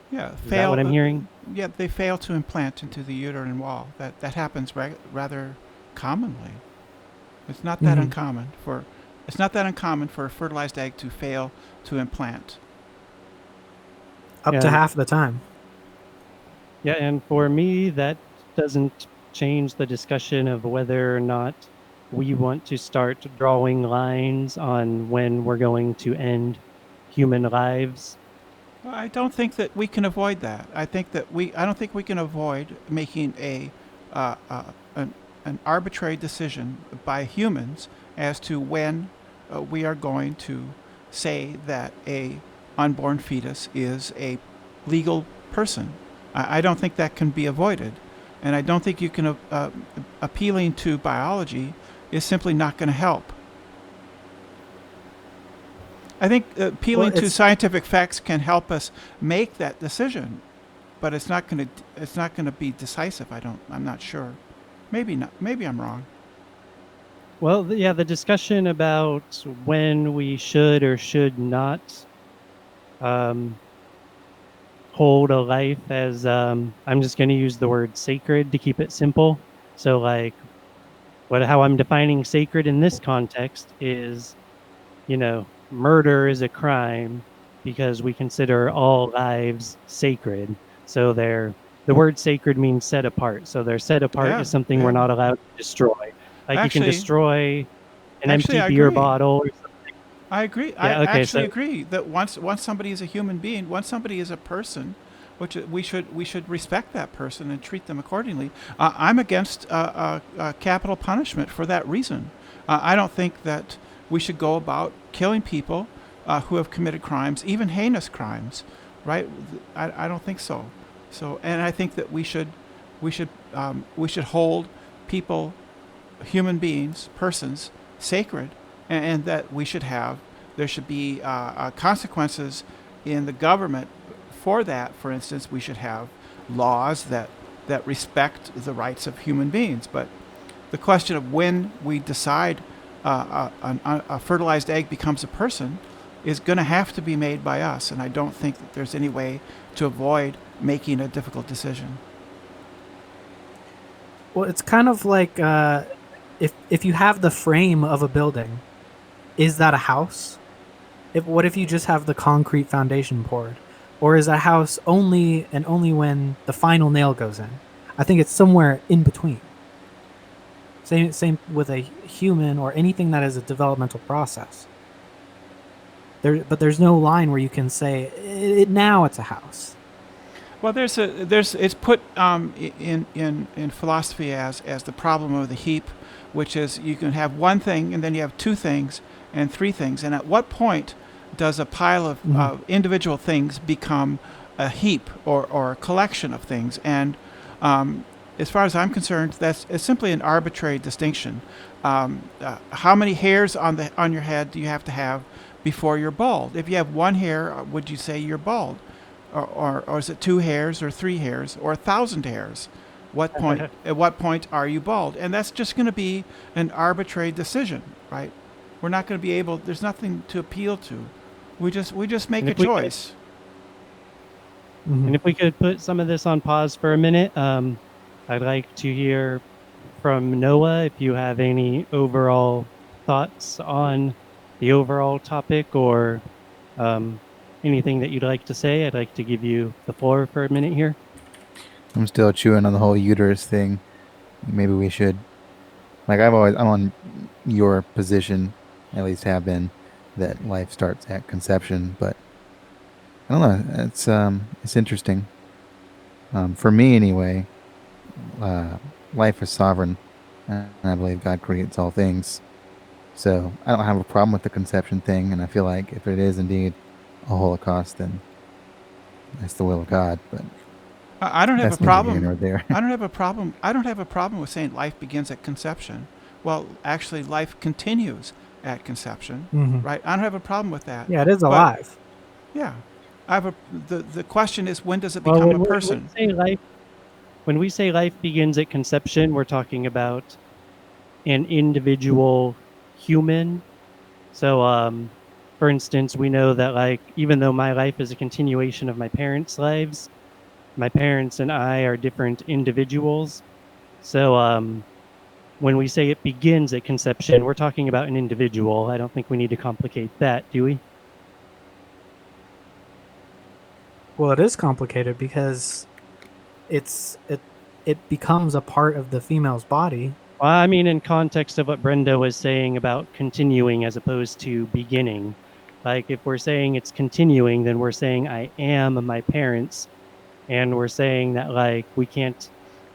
Yeah, Is that what I'm hearing? Yeah, they fail to implant into the uterine wall. That happens rather commonly. It's not that Mhm. uncommon for it's not that uncommon for a fertilized egg to fail to implant. Up to And half the time. yeah, and for me, that doesn't change the discussion of whether or not we want to start drawing lines on when we're going to end human lives. I don't think that we can avoid that. I don't think we can avoid making uh, uh, an arbitrary decision by humans as to when we are going to say that a unborn fetus is a legal person. I don't think that can be avoided, and I don't think you can. Appealing to biology is simply not going to help. I think appealing to it's- scientific facts can help us make that decision, but it's not going to be decisive. I'm not sure. Maybe not. Maybe I'm wrong. Well, yeah, the discussion about when we should or should not um, hold a life as, I'm just going to use the word sacred to keep it simple. So, like, how I'm defining sacred in this context is, murder is a crime because we consider all lives sacred. So the word sacred means set apart. So they're set apart Yeah, as something we're yeah. not allowed to destroy. Like you can Actually, destroy an actually, empty I beer agree. bottle or something. I agree. I Yeah, okay, actually so agree that once somebody is a human being, once somebody is a person, which we should respect that person and treat them accordingly. I'm against capital punishment for that reason. I don't think that we should go about killing people who have committed crimes, even heinous crimes, right? I don't think so. So, and I think that we should hold people, human beings, persons, sacred, and that there should be consequences in the government for that. For instance, we should have laws that respect the rights of human beings. But the question of when we decide a fertilized egg becomes a person is going to have to be made by us, and I don't think that there's any way to avoid making a difficult decision. Well, it's kind of like if you have the frame of a building, is that a house? What if you just have the concrete foundation poured, or is a house only when the final nail goes in? I think it's somewhere in between. Same with a human or anything that is a developmental process. But there's no line where you can say now it's a house. Well, it's put in philosophy as the problem of the heap, which is you can have one thing and then you have two things and three things, and at what point does a pile of individual things become a heap or a collection of things? And as far as I'm concerned, it's simply an arbitrary distinction. How many hairs on your head do you have to have before you're bald? If you have one hair, would you say you're bald? Or is it 2 hairs or 3 hairs or 1,000 hairs? At what point are you bald? And that's just going to be an arbitrary decision, right? We're not going to be able. There's nothing to appeal to. We just make And a if we could- choice. And if we could put some of this on pause for a minute, I'd like to hear from Noah if you have any overall thoughts on the overall topic or anything that you'd like to say. I'd like to give you the floor for a minute here. I'm still chewing on the whole uterus thing. Maybe we should. Like I'm on your position, at least have been, that life starts at conception. But I don't know. It's interesting. For me, anyway, life is sovereign, and I believe God creates all things. So I don't have a problem with the conception thing, and I feel like if it is indeed a Holocaust, then that's the will of God. But I don't have that's a neither here problem. nor there. I don't have a problem. I don't have a problem with saying life begins at conception. Well, actually, life continues at conception, Mhm. right? I don't have a problem with that. Yeah, it is But- alive. Yeah, the question is, when does it become a person? When we say life begins at conception, we're talking about an individual human. So for instance, we know that like even though my life is a continuation of my parents' lives, my parents and I are different individuals. So when we say it begins at conception, we're talking about an individual. I don't think we need to complicate that, do we? Well, it is complicated because it becomes a part of the female's body. Well, I mean, in context of what Brenda was saying about continuing as opposed to beginning, like if we're saying it's continuing, then we're saying I am my parents, and we're saying that like we can't,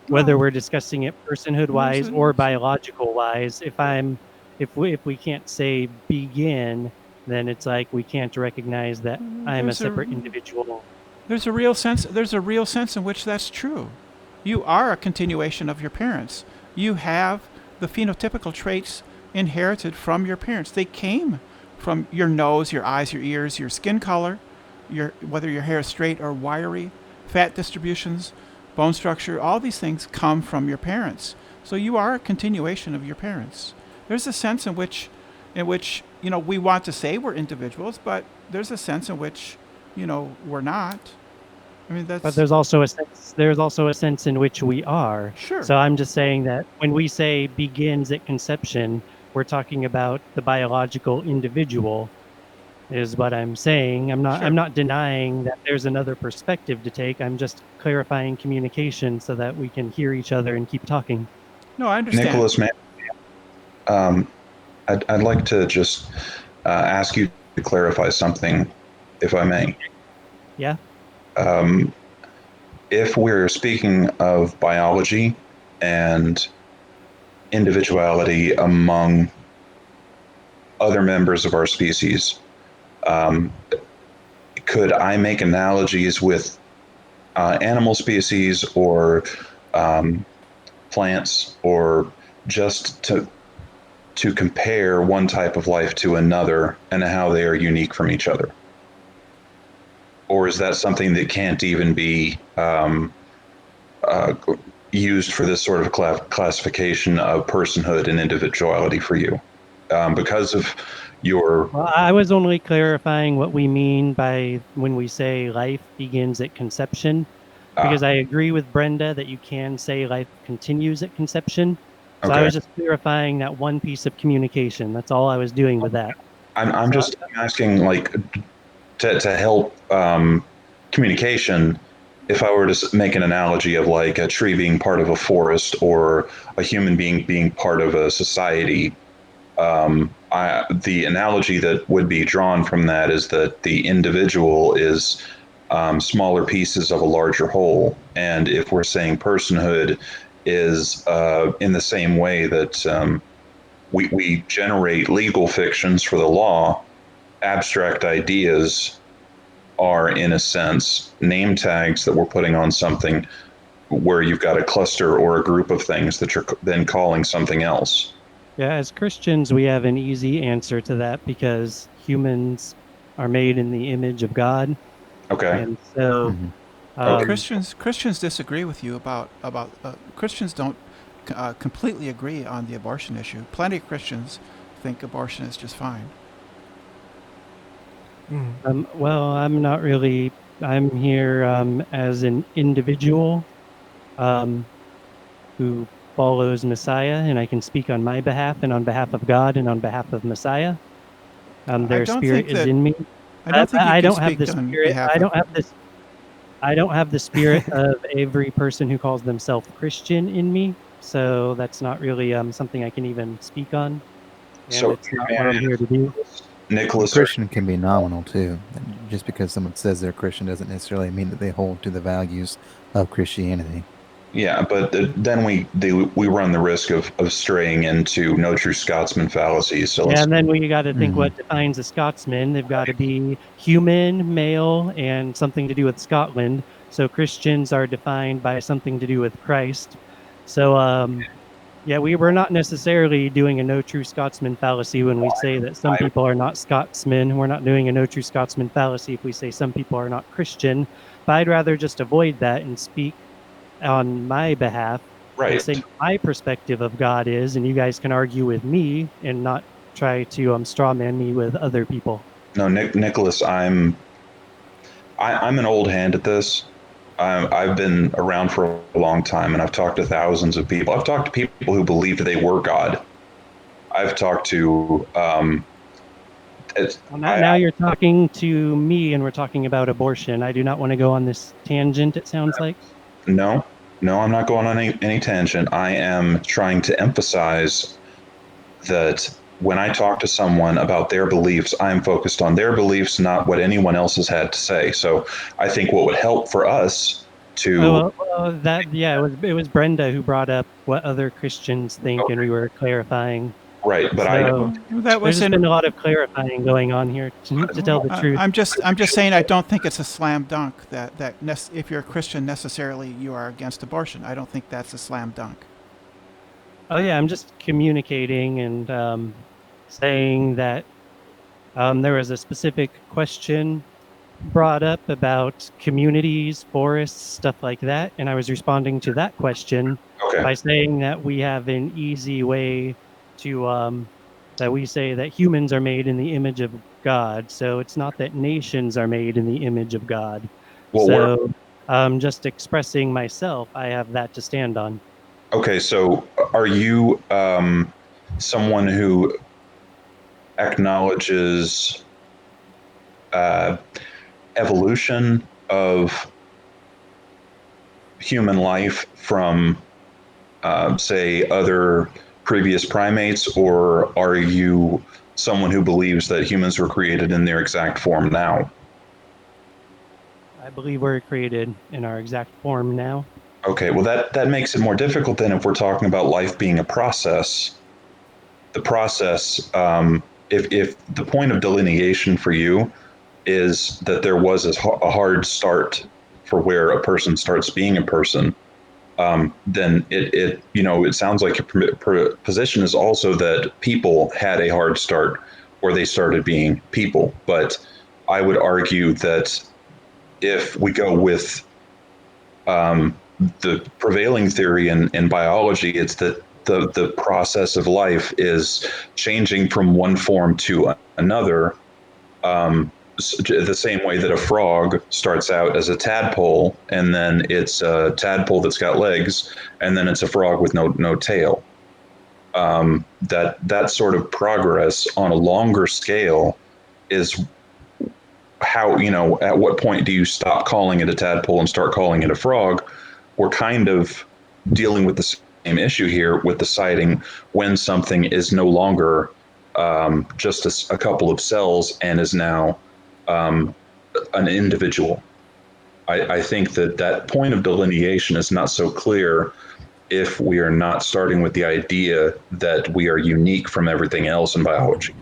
whether Well, we're discussing it personhood wise or biological wise, if we can't say begin, then it's like we can't recognize that I'm a there's separate individual. there's a real sense. There's a real sense in which that's true. You are a continuation of your parents. You have the phenotypical traits inherited from your parents. They came from your nose, your eyes, your ears, your skin color, your whether your hair is straight or wiry, fat distributions, bone structure. All these things come from your parents. So you are a continuation of your parents. There's a sense in which we want to say we're individuals, but there's a sense in which we're not. I mean, But that's there's also a sense in which we are. sure. So I'm just saying that when we say begins at conception, we're talking about the biological individual, is what I'm saying. Sure. I'm not denying that there's another perspective to take. I'm just clarifying communication so that we can hear each other and keep talking. No, I understand. Nicholas, I'd like to just ask you to clarify something, if I may. Yeah. If we're speaking of biology and individuality among other members of our species, could I make analogies with animal species or plants, or just to compare one type of life to another and how they are unique from each other? Or is that something that can't even be used for this sort of classification of personhood and individuality for you? Because of your... Well, I was only clarifying what we mean by when we say life begins at conception, because I agree with Brenda that you can say life continues at conception. So I Okay. was just clarifying that one piece of communication. That's all I was doing with that. I'm just asking, like, to help communication. If I were to make an analogy of like a tree being part of a forest or a human being part of a society, the analogy that would be drawn from that is that the individual is smaller pieces of a larger whole. And if we're saying personhood is in the same way that we generate legal fictions for the law, abstract ideas are, in a sense, name tags that we're putting on something where you've got a cluster or a group of things that you're then calling something else. Yeah, as Christians, we have an easy answer to that because humans are made in the image of God. Okay. And so Mhm. Christians disagree with you about Christians don't completely agree on the abortion issue. Plenty of Christians think abortion is just fine. well, I'm not really. I'm here as an individual who follows Messiah, and I can speak on my behalf and on behalf of God and on behalf of Messiah. Their don't spirit think is that- in me. I don't think you I can don't have speak the on spirit. behalf I of- don't have this. I don't have the spirit of every person who calls themselves Christian in me, so that's not really something I can even speak on. And So, it's not what I'm here to do. Nicholas, Christian can be nominal too. Just because someone says they're Christian doesn't necessarily mean that they hold to the values of Christianity. yeah, but then we run the risk of straying into no true Scotsman fallacies. So Yeah, let's, and then we got to think Mhm. what defines a Scotsman. They've got to be human, male, and something to do with Scotland. So Christians are defined by something to do with Christ. So yeah, we're not necessarily doing a no true Scotsman fallacy when we say that some people are not Scotsmen. We're not doing a no true Scotsman fallacy if we say some people are not Christian. But I'd rather just avoid that and speak on my behalf and right. say what my perspective of God is, and you guys can argue with me and not try to straw man me with other people. No, Nicholas, I'm an old hand at this. I've been around for a long time, and I've talked to thousands of people. I've talked to people who believed they were God. I've talked to Well, now you're talking to me, and we're talking about abortion. I do not want to go on this tangent. It sounds like. no, no, I'm not going on any tangent. I am trying to emphasize that when I talk to someone about their beliefs, I'm focused on their beliefs, not what anyone else has had to say. So I think what would help for us to It was Brenda who brought up what other Christians think, and we were clarifying. right, but So That there's was just in. been a lot of clarifying going on here, to tell the truth. I'm just saying I don't think it's a slam dunk that if you're a Christian necessarily you are against abortion. I don't think that's a slam dunk. Oh yeah, I'm just communicating and saying that there was a specific question brought up about communities, forests, stuff like that, and I was responding to that question okay. by saying that we have an easy way to that we say that humans are made in the image of God. So it's not that nations are made in the image of God. Well, So just expressing myself, I have that to stand on. okay, so are you someone who acknowledges evolution of human life from, say, other previous primates, or are you someone who believes that humans were created in their exact form now? I believe we're created in our exact form now. Okay, well, that makes it more difficult than if we're talking about life being a process. The process, if the point of delineation for you is that there was a hard start for where a person starts being a person, then it sounds like your position is also that people had a hard start where they started being people. But I would argue that if we go with the prevailing theory in biology, it's that the process of life is changing from one form to another, the same way that a frog starts out as a tadpole, and then it's a tadpole that's got legs, and then it's a frog with no tail. That sort of progress on a longer scale is how, at what point do you stop calling it a tadpole and start calling it a frog? We're kind of dealing with the same issue here with the sighting, when something is no longer just a couple of cells and is now an individual. I think that point of delineation is not so clear if we are not starting with the idea that we are unique from everything else in biology.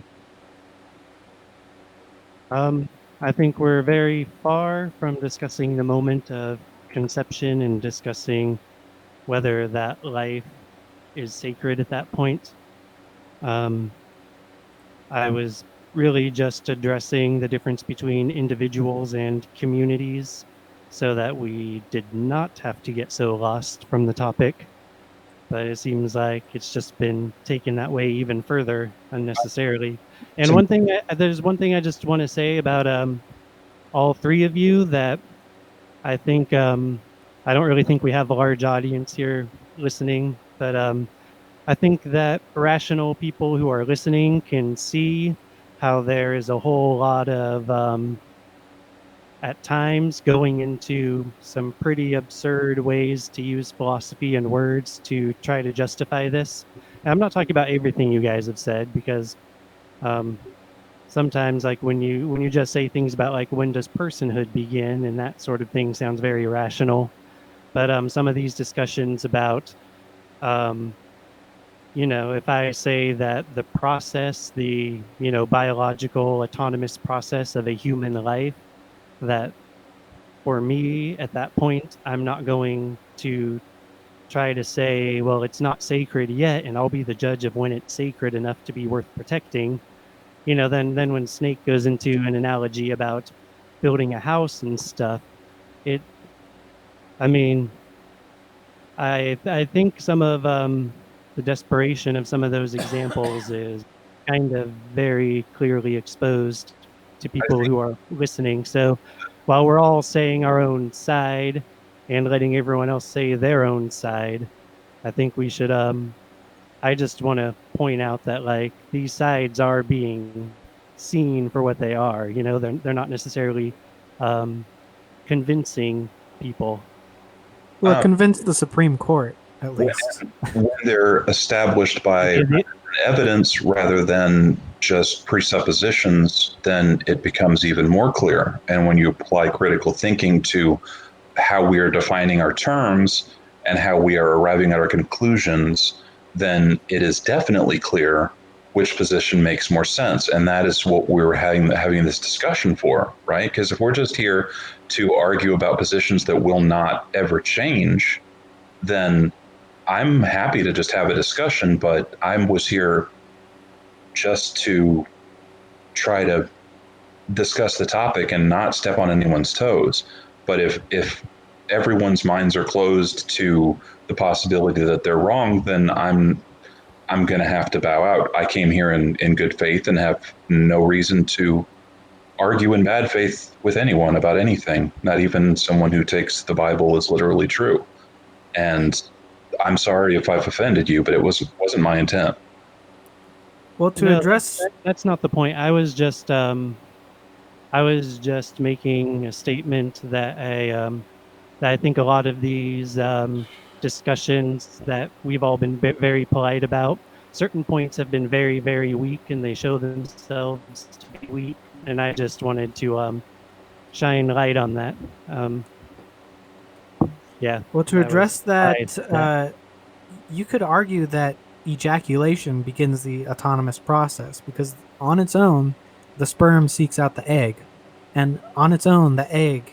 I think we're very far from discussing the moment of conception and discussing whether that life is sacred at that point. I was really just addressing the difference between individuals and communities so that we did not have to get so lost from the topic. But it seems like it's just been taken that way even further unnecessarily. And there's one thing I just want to say about all three of you that I think I don't really think we have a large audience here listening, but I think that rational people who are listening can see how there is a whole lot of at times going into some pretty absurd ways to use philosophy and words to try to justify this. And I'm not talking about everything you guys have said, because sometimes, like when you just say things about like when does personhood begin and that sort of thing sounds very irrational. But some of these discussions about if I say that the process, the biological autonomous process of a human life, that for me at that point, I'm not going to try to say, well, it's not sacred yet, and I'll be the judge of when it's sacred enough to be worth protecting. Then when Snake goes into an analogy about building a house and stuff, I mean, I think some of the desperation of some of those examples is kind of very clearly exposed to people who are listening. So while we're all saying our own side and letting everyone else say their own side, I think we should I just want to point out that like these sides are being seen for what they are. You know, they're not necessarily convincing people. Well, Uh, convince the Supreme Court at when, least. when they're established by Is it- evidence rather than just presuppositions, then it becomes even more clear. And when you apply critical thinking to how we are defining our terms and how we are arriving at our conclusions, then it is definitely clear which position makes more sense. And that is what we were having this discussion for, right? Because if we're just here to argue about positions that will not ever change, then I'm happy to just have a discussion, but I was here just to try to discuss the topic and not step on anyone's toes. But if everyone's minds are closed to the possibility that they're wrong, then I'm going to have to bow out. I came here in good faith and have no reason to argue in bad faith with anyone about anything, not even someone who takes the Bible as literally true. And I'm sorry if I've offended you, but it wasn't my intent. Well, to No, address that's not the point. I was just making a statement that I think a lot of these discussions that we've all been very polite about, certain points have been very, very weak, and they show themselves to be weak. And I just wanted to shine light on that. Yeah. well, to that address was that, my- you could argue that ejaculation begins the autonomous process because on its own, the sperm seeks out the egg, and on its own, the egg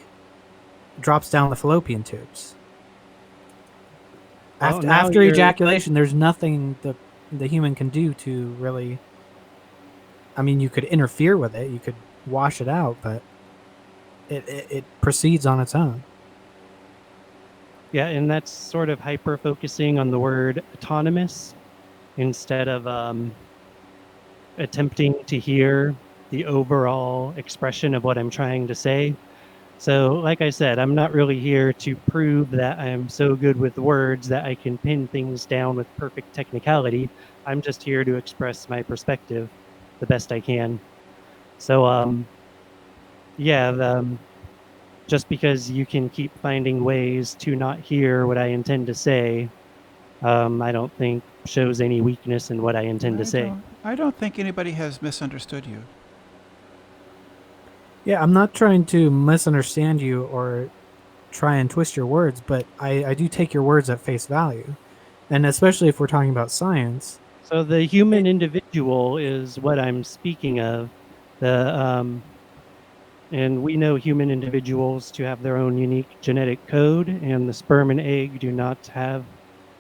drops down the fallopian tubes. Well, After, now after you're- ejaculation, there's nothing the human can do to really. I mean, you could interfere with it, you could wash it out, but it proceeds on its own. Yeah, and that's sort of hyper focusing on the word autonomous instead of attempting to hear the overall expression of what I'm trying to say. So, like I said, I'm not really here to prove that I'm so good with words that I can pin things down with perfect technicality. I'm just here to express my perspective the best I can. So, yeah, just because you can keep finding ways to not hear what I intend to say, I don't think shows any weakness in what I intend to say. I don't think anybody has misunderstood you. Yeah, I'm not trying to misunderstand you or try and twist your words, but I do take your words at face value. And especially if we're talking about science. So the human individual is what I'm speaking of. And we know human individuals to have their own unique genetic code, and the sperm and egg do not have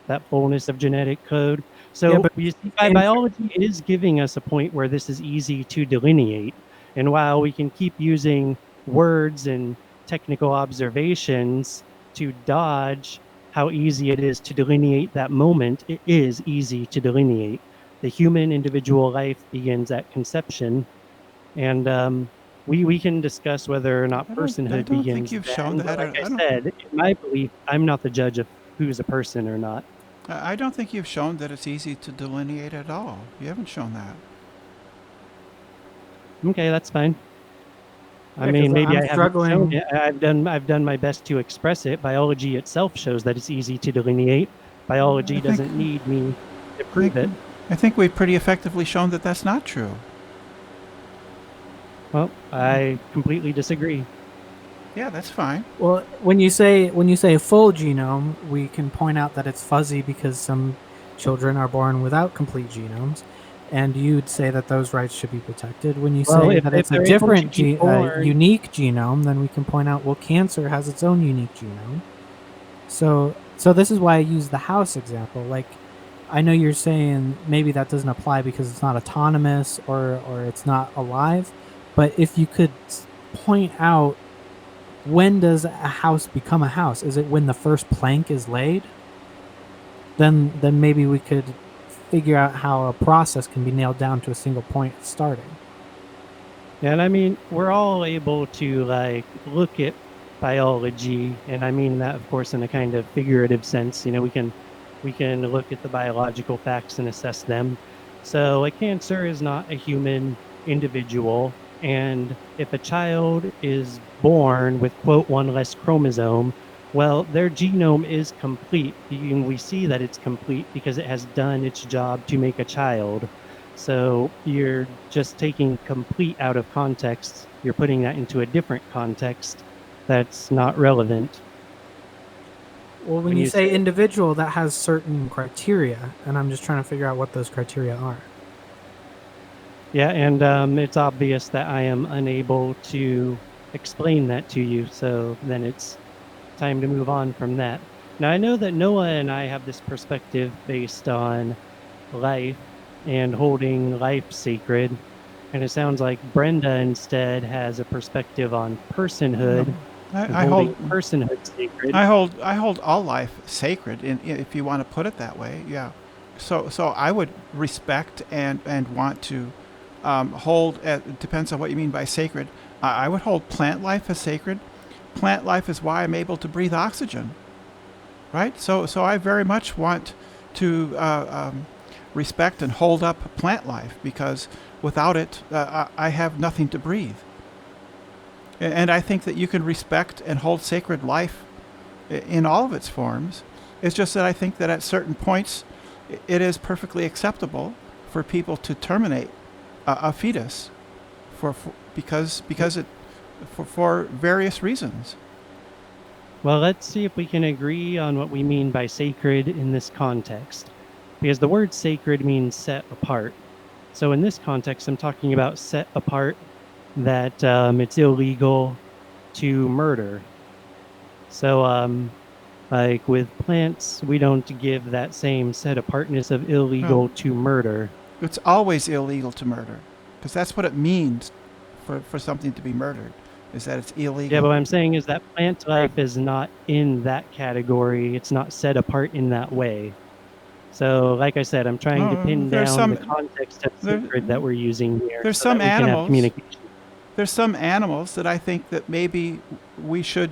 that fullness of genetic code. So Yeah, but you see, biology is giving us a point where this is easy to delineate. And while we can keep using words and technical observations to dodge how easy it is to delineate that moment, it is easy to delineate. The human individual life begins at conception, and we can discuss whether or not I don't personhood think begins. you've then, shown but that. Like I I don't- said, in my belief, I'm not the judge of who's a person or not. I don't think you've shown that it's easy to delineate at all. You haven't shown that. Okay, that's fine. I Yeah, mean, 'cause maybe I'm I haven't shown struggling- it. I've done my best to express it. Biology itself shows that it's easy to delineate. Biology I think- doesn't need me to prove it. I think we've pretty effectively shown that that's not true. Well, I completely disagree. Yeah, that's fine. Well, when you say full genome, we can point out that it's fuzzy because some children are born without complete genomes, and you'd say that those rights should be protected. When you Well, say if- that if it's a they're able to different, be born- unique genome, then we can point out, well, cancer has its own unique genome. So this is why I use the house example. Like, I know you're saying maybe that doesn't apply because it's not autonomous or it's not alive, but if you could point out, when does a house become a house? Is it when the first plank is laid? Then maybe we could figure out how a process can be nailed down to a single point starting. And I mean, we're all able to like look at biology, and I mean that, of course, in a kind of figurative sense. You know, we can look at the biological facts and assess them. So, a cancer is not a human individual, and if a child is born with quote one less chromosome, well, their genome is complete. We see that it's complete because it has done its job to make a child. So you're just taking complete out of context. You're putting that into a different context that's not relevant. Well, when When you you say say- individual, that has certain criteria, and I'm just trying to figure out what those criteria are. Yeah, and it's obvious that I am unable to explain that to you. So then it's time to move on from that. Now, I know that Noah and I have this perspective based on life and holding life sacred. And it sounds like Brenda instead has a perspective on personhood and I holding hold personhood sacred. I hold all life sacred, if you want to put it that way. Yeah. So I would respect and want to hold. It depends on what you mean by sacred. I would hold plant life as sacred. Plant life is why I'm able to breathe oxygen. Right. So I very much want to respect and hold up plant life, because without it, I have nothing to breathe. And I think that you can respect and hold sacred life in all of its forms. It's just that I think that at certain points, it is perfectly acceptable for people to terminate a fetus because it for various reasons. Well, let's see if we can agree on what we mean by sacred in this context. Because the word sacred means set apart. So in this context, I'm talking about set apart, that it's illegal to murder. So, like with plants, we don't give that same set apartness of illegal to murder. It's always illegal to murder, because that's what it means for something to be murdered, is that it's illegal. Yeah, but what I'm saying is that plant life is not in that category. It's not set apart in that way. So, like I said, I'm trying to pin there's down the some- context of there- sacred that we're using here. there's so some that we can have animals- communication. There's some animals that I think that maybe we should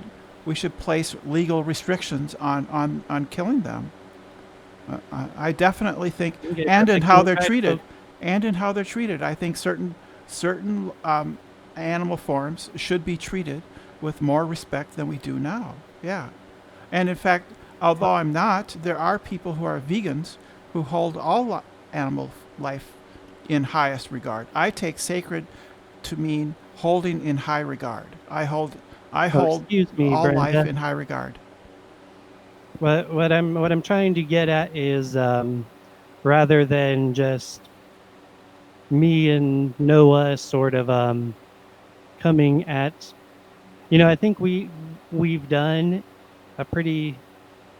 place legal restrictions on killing them. I definitely think, Okay, and in perfect. how We'll they're try to treated, I think certain animal forms should be treated with more respect than we do now. Yeah, and in fact, although I'm not, there are people who are vegans who hold all animal life in highest regard. I take sacred to mean holding in high regard. I hold excuse me, all life Brenda. in high regard. What I'm trying to get at is rather than just me and Noah sort of coming at, I think we've done a pretty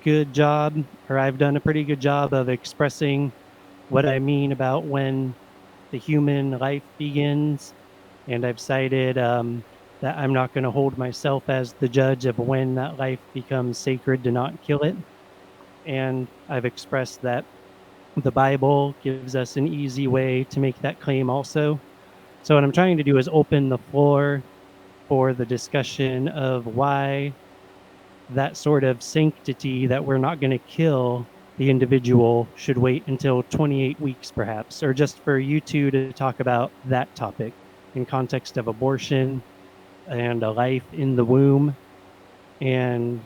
good job, or I've done a pretty good job of expressing what I mean about when the human life begins, and I've cited that I'm not going to hold myself as the judge of when that life becomes sacred to not kill it. And I've expressed that the Bible gives us an easy way to make that claim also. So, what I'm trying to do is open the floor for the discussion of why that sort of sanctity that we're not going to kill the individual should wait until 28 weeks, perhaps, or just for you two to talk about that topic in context of abortion and a life in the womb. And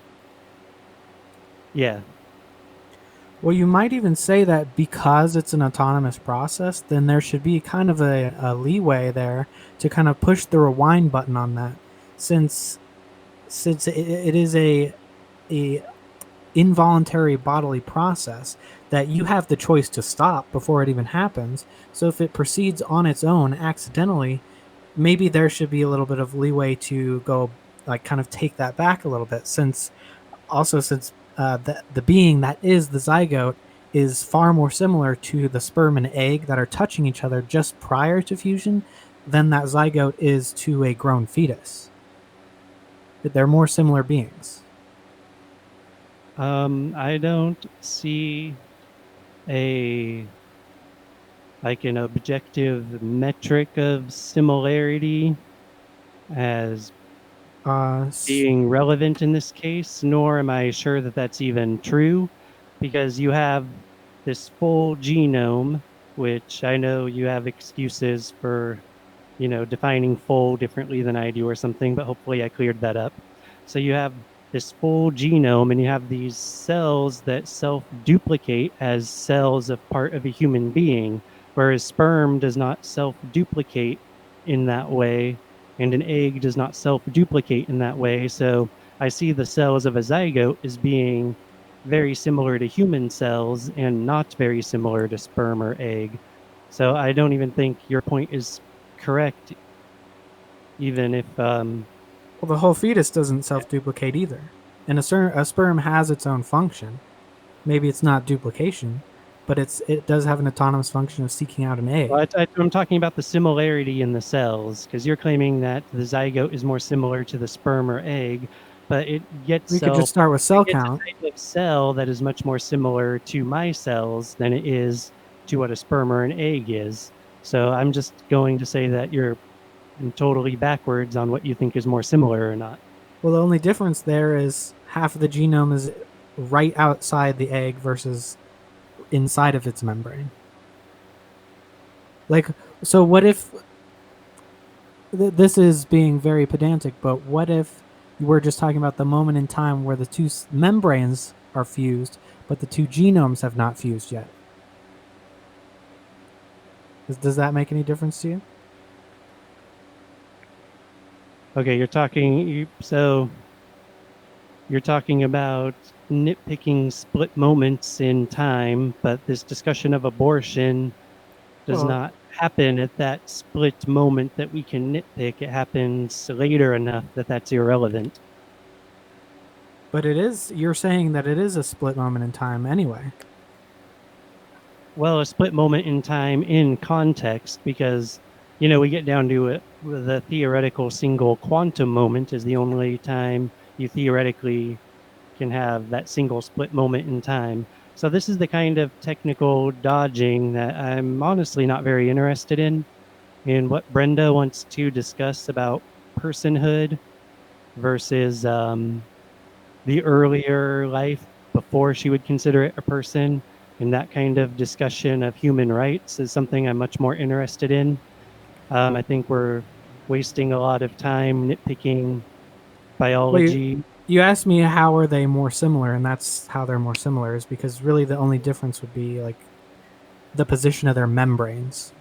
yeah, Well, you might even say that because it's an autonomous process, then there should be kind of a leeway there to kind of push the rewind button on that, since it is a involuntary bodily process that you have the choice to stop before it even happens. So if it proceeds on its own accidentally, maybe there should be a little bit of leeway to go, like, kind of take that back a little bit, since the being that is the zygote is far more similar to the sperm and egg that are touching each other just prior to fusion than that zygote is to a grown fetus. They're more similar beings. I don't see a like an objective metric of similarity as being relevant in this case, nor am I sure that that's even true, because you have this full genome, which I know you have excuses for, defining full differently than I do or something, but hopefully I cleared that up. So you have this full genome, and you have these cells that self-duplicate as cells of part of a human being, whereas sperm does not self-duplicate in that way, and an egg does not self-duplicate in that way. So I see the cells of a zygote as being very similar to human cells and not very similar to sperm or egg. So I don't even think your point is correct, even if Well, the whole fetus doesn't self-duplicate either, and a sperm has its own function. Maybe it's not duplication, but it does have an autonomous function of seeking out an egg. well, I'm talking about the similarity in the cells, because you're claiming that the zygote is more similar to the sperm or egg, but it gets We could just start with cell count. a type of cell that is much more similar to my cells than it is to what a sperm or an egg is. So I'm just going to say that you're totally backwards on what you think is more similar or not. Well, the only difference there is half of the genome is right outside the egg versus inside of its membrane. Like, so what if this is being very pedantic, but what if we're just talking about the moment in time where the two membranes are fused, but the two genomes have not fused yet? Does that make any difference to you? Okay, you're talking about nitpicking split moments in time, but this discussion of abortion does Well- not happen at that split moment that we can nitpick. It happens later enough that that's irrelevant. But you're saying that it is a split moment in time anyway. Well, a split moment in time in context, because we get down to it. The theoretical single quantum moment is the only time you theoretically can have that single split moment in time. So this is the kind of technical dodging that I'm honestly not very interested in what Brenda wants to discuss about personhood versus the earlier life before she would consider it a person. And that kind of discussion of human rights is something I'm much more interested in. I think we're wasting a lot of time nitpicking biology. You asked me how are they more similar, and that's how they're more similar, is because really the only difference would be like the position of their membranes.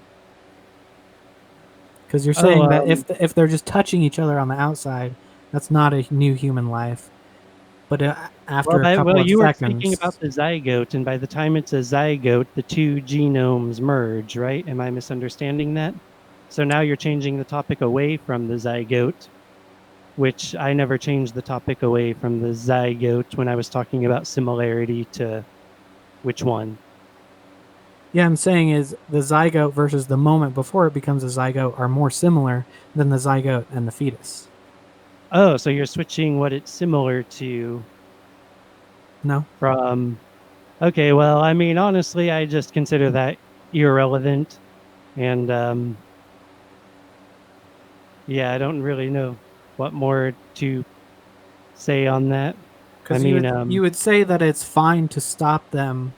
Because you're saying that if they're just touching each other on the outside, that's not a new human life. But after a couple of you were seconds, speaking about the zygote, and by the time it's a zygote, the two genomes merge, right? Am I misunderstanding that? So now you're changing the topic away from the zygote, which I never changed the topic away from the zygote when I was talking about similarity to which one? yeah, I'm saying is the zygote versus the moment before it becomes a zygote are more similar than the zygote and the fetus. Oh, so you're switching what it's similar to No? from... Okay, well, I mean, honestly, I just consider that irrelevant. And, yeah, I don't really know what more to say on that. Because you would say that it's fine to stop them,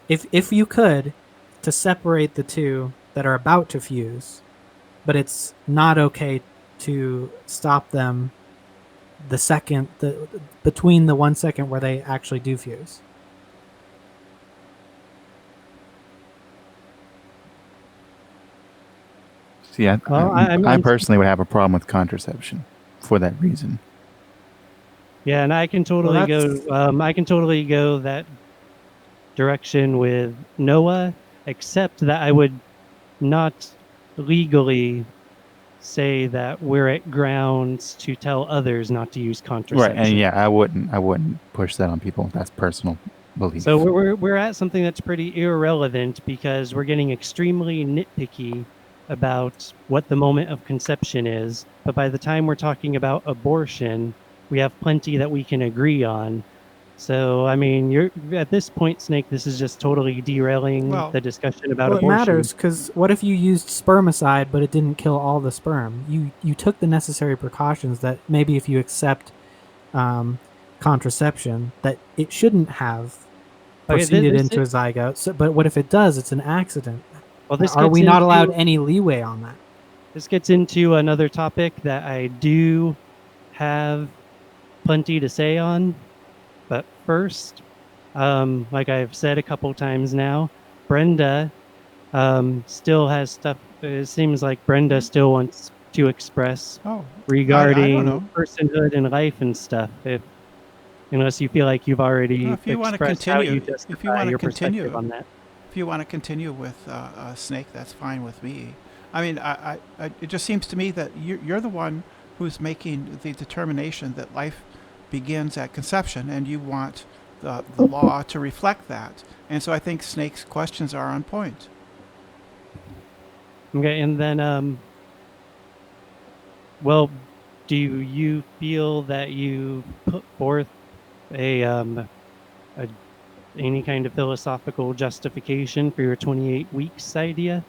if you could, to separate the two that are about to fuse, but it's not okay to stop them between the 1 second where they actually do fuse. See, I personally would have a problem with contraception for that reason. Yeah, and I can totally go that direction with Noah, except that I would not legally say that we're at grounds to tell others not to use contraception. Right, and yeah, I wouldn't push that on people. That's personal belief. So we're at something that's pretty irrelevant because we're getting extremely nitpicky about what the moment of conception is. But by the time we're talking about abortion, we have plenty that we can agree on. So, I mean, you're at this point, Snake, this is just totally derailing Well- the discussion about Well, it abortion. matters because what if you used spermicide but it didn't kill all the sperm? You took the necessary precautions that maybe if you accept contraception that it shouldn't have Okay, proceeded this into a zygote. So, but what if it does? It's an accident. Well, this Are gets we not allowed into- any leeway on that? This gets into another topic that I do have plenty to say on. But first, like I've said a couple times now, Brenda still has stuff. It seems like Brenda still wants to express Oh, regarding know. personhood and life and stuff. Unless you feel like you've already No, if you wanna expressed how you continue- if you justify wanna your continue. perspective on that. if you want to continue with Snake, that's fine with me. I mean, it just seems to me that you're the one who's making the determination that life begins at conception, and you want the law to reflect that. And so I think Snake's questions are on point. Okay, and then, well, do you feel that you put forth a any kind of philosophical justification for your 28 weeks idea?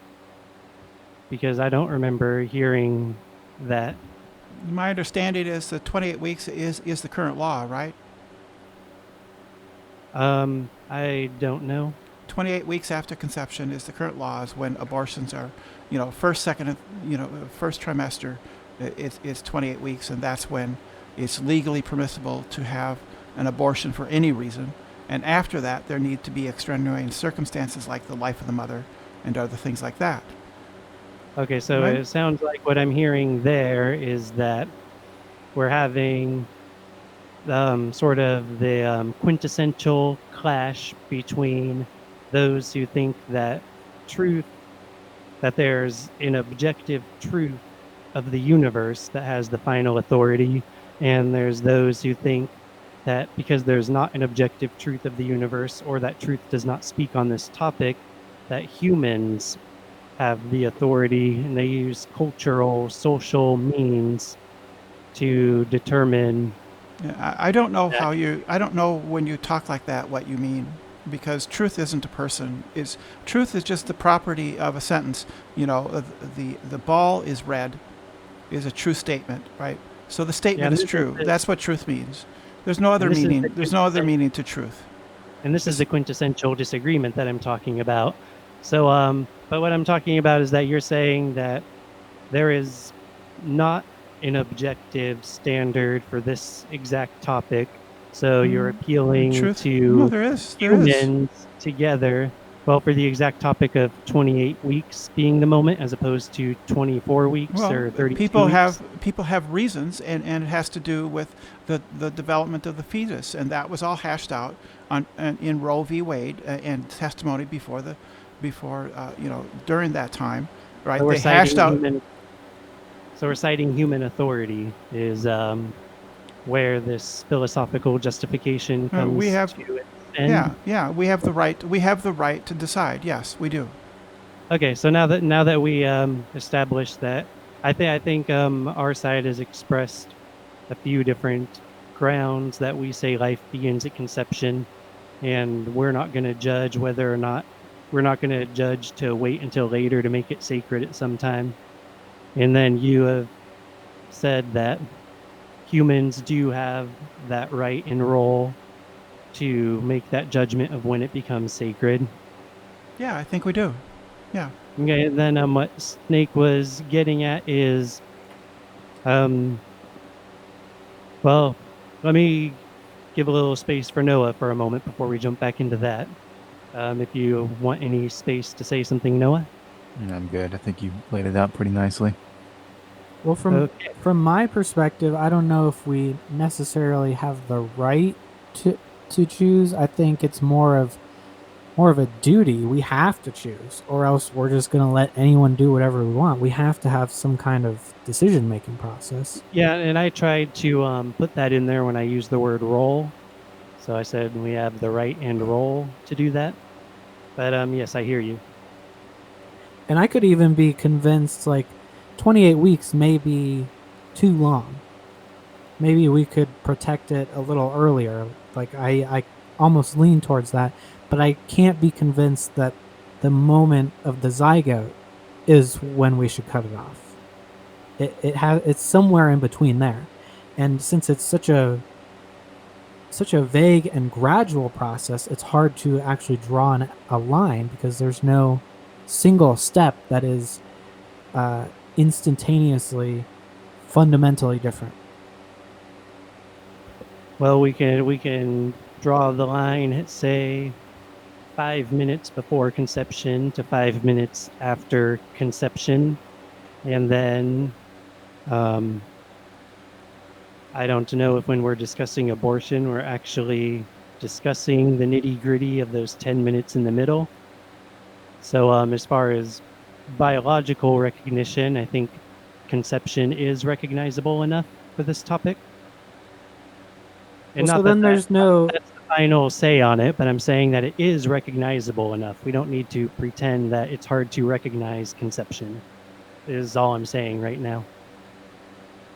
Because I don't remember hearing that. My understanding is that 28 weeks is the current law, right? I don't know. 28 weeks after conception is the current law, is when abortions are, first, second, first trimester, it's 28 weeks, and that's when it's legally permissible to have an abortion for any reason. And after that, there need to be extenuating circumstances like the life of the mother and other things like that. Okay, so Right. it sounds like what I'm hearing there is that we're having sort of the quintessential clash between those who think that there's an objective truth of the universe that has the final authority, and there's those who think that because there's not an objective truth of the universe, or that truth does not speak on this topic, that humans have the authority, and they use cultural, social means to determine. Yeah, I don't know I don't know when you talk like that what you mean, because truth isn't a person. Truth is just the property of a sentence. The ball is red is a true statement, right? So the statement is true. That's what truth means. There's no other meaning. There's no other meaning to truth. And this is the quintessential disagreement that I'm talking about. So, but what I'm talking about is that you're saying that there is not an objective standard for this exact topic. So you're appealing Truth? to No, there is. There is. humans together. Well, for the exact topic of 28 weeks being the moment, as opposed to 24 weeks or 32 people weeks. people have reasons, and it has to do with the development of the fetus, and that was all hashed out in Roe v. Wade and testimony during that time, right? So we're They hashed out. So we're citing human authority is where this philosophical justification comes we have- to its end. Yeah, we have the right. We have the right to decide. Yes, we do. Okay, so now that we established that, I think our side has expressed a few different grounds that we say life begins at conception, and we're not going to judge whether or not we're not going to judge to wait until later to make it sacred at some time. And then you have said that humans do have that right and role to make that judgment of when it becomes sacred. Yeah, I think we do. Yeah. Okay, and then what Snake was getting at is, well, let me give a little space for Noah for a moment before we jump back into that. If you want any space to say something, Noah. I'm good. I think you laid it out pretty nicely. Well, Okay. from my perspective, I don't know if we necessarily have the right to choose. I think it's more of a duty. We have to choose, or else we're just going to let anyone do whatever we want. We have to have some kind of decision-making process. Yeah, and I tried to put that in there when I used the word role. So I said we have the right and role to do that. But yes, I hear you. And I could even be convinced, 28 weeks may be too long. Maybe we could protect it a little earlier. Like I almost lean towards that, but I can't be convinced that the moment of the zygote is when we should cut it off. It's somewhere in between there, and since it's such a vague and gradual process, it's hard to actually draw a line because there's no single step that is instantaneously fundamentally different. Well, we can draw the line at, say, 5 minutes before conception to 5 minutes after conception, and then I don't know if when we're discussing abortion, we're actually discussing the nitty-gritty of those 10 minutes in the middle. So as far as biological recognition, I think conception is recognizable enough for this topic. And Well, so not then that there's no. that's the final say on it, but I'm saying that it is recognizable enough. We don't need to pretend that it's hard to recognize conception, is all I'm saying right now.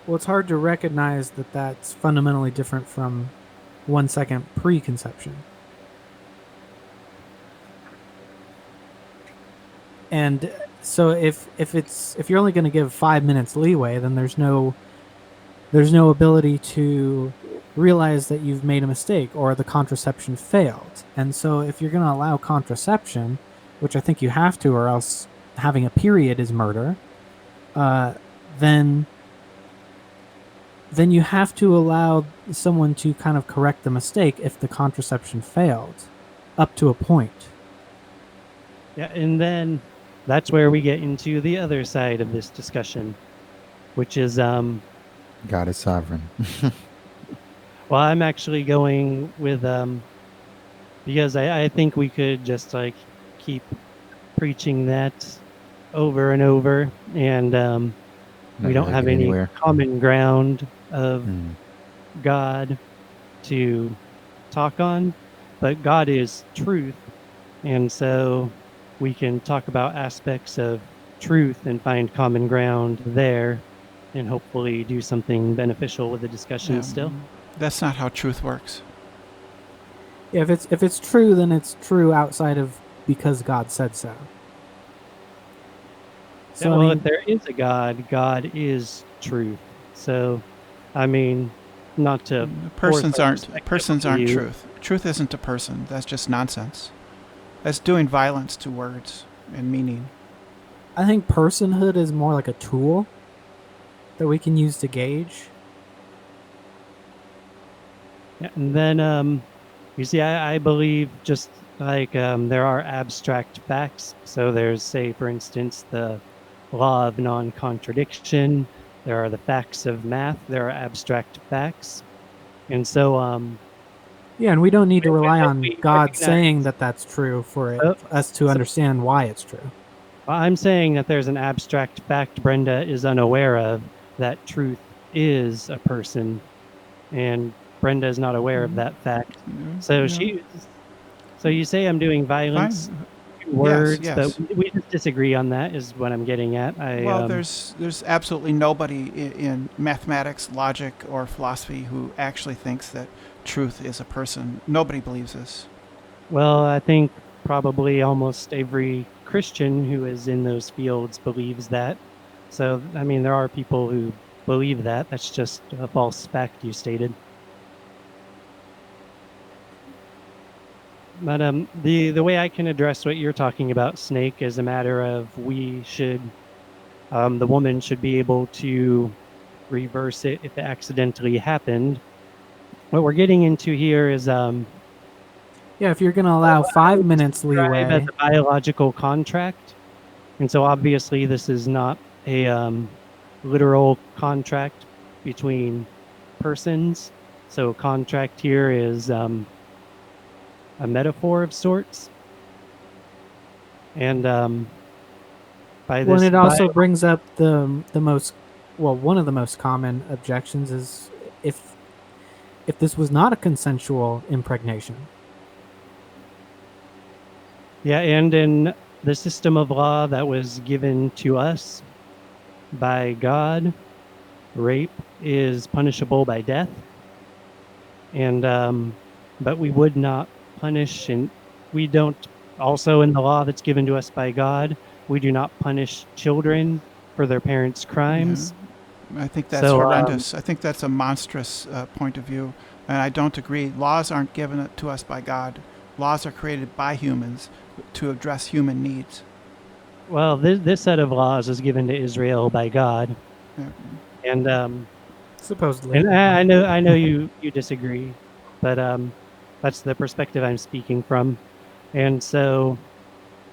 Well, it's hard to recognize that that's fundamentally different from 1 second preconception. And so if you're only going to give 5 minutes leeway, then there's no ability to realize that you've made a mistake or the contraception failed. And so if you're going to allow contraception, which I think you have to, or else having a period is murder, then you have to allow someone to kind of correct the mistake if the contraception failed, up to a point. Yeah, and then that's where we get into the other side of this discussion, which is God is sovereign. well, I'm actually going with because I think we could just like keep preaching that over and over, and we Not don't really have get any anywhere. common ground of Hmm. God to talk on, but God is truth, and so we can talk about aspects of truth and find common ground there, and hopefully do something beneficial with the discussion Yeah, still. That's not how truth works. Yeah, if it's true, then it's true outside of because God said so. So Yeah, well, I mean, if there is a God, God is truth. So, I mean, not to force Persons our aren't perspective on you. truth. Truth isn't a person. That's just nonsense. That's doing violence to words and meaning. I think personhood is more like a tool that we can use to gauge. Yeah, and then, you see, I believe just like there are abstract facts. So there's, say, for instance, the law of non-contradiction. There are the facts of math. There are abstract facts. And so, Yeah, and we don't need to rely if on we God recognize- saying that that's true for us to understand why it's true. I'm saying that there's an abstract fact Brenda is unaware of, that truth is a person, and Brenda is not aware of that fact. So So you say I'm doing violence to words, yes. but we just disagree on that. Is what I'm getting at. Well, there's absolutely nobody in mathematics, logic, or philosophy who actually thinks that truth is a person. Nobody believes this. Well, I think probably almost every Christian who is in those fields believes that. So, I mean, there are people who believe that. That's just a false fact you stated. But the way I can address what you're talking about, Snake, is a matter of the woman should be able to reverse it if it accidentally happened. What we're getting into here is Yeah, if you're going to allow 5 minutes leeway, as a biological contract, and so obviously this is not a literal contract between persons. So contract here is a metaphor of sorts, and by this, well, and it also brings up the most, well, one of the most common objections is if this was not a consensual impregnation. yeah, and in the system of law that was given to us by God, rape is punishable by death, and but we would not punish, and we don't. Also, in the law that's given to us by God, we do not punish children for their parents' crimes. I think that's So, horrendous. I think that's a monstrous point of view, and I don't agree. Laws aren't given to us by God. Laws are created by humans to address human needs. well, this set of laws is given to Israel by God, Yeah. and Supposedly. and I know you disagree, but that's the perspective I'm speaking from, and so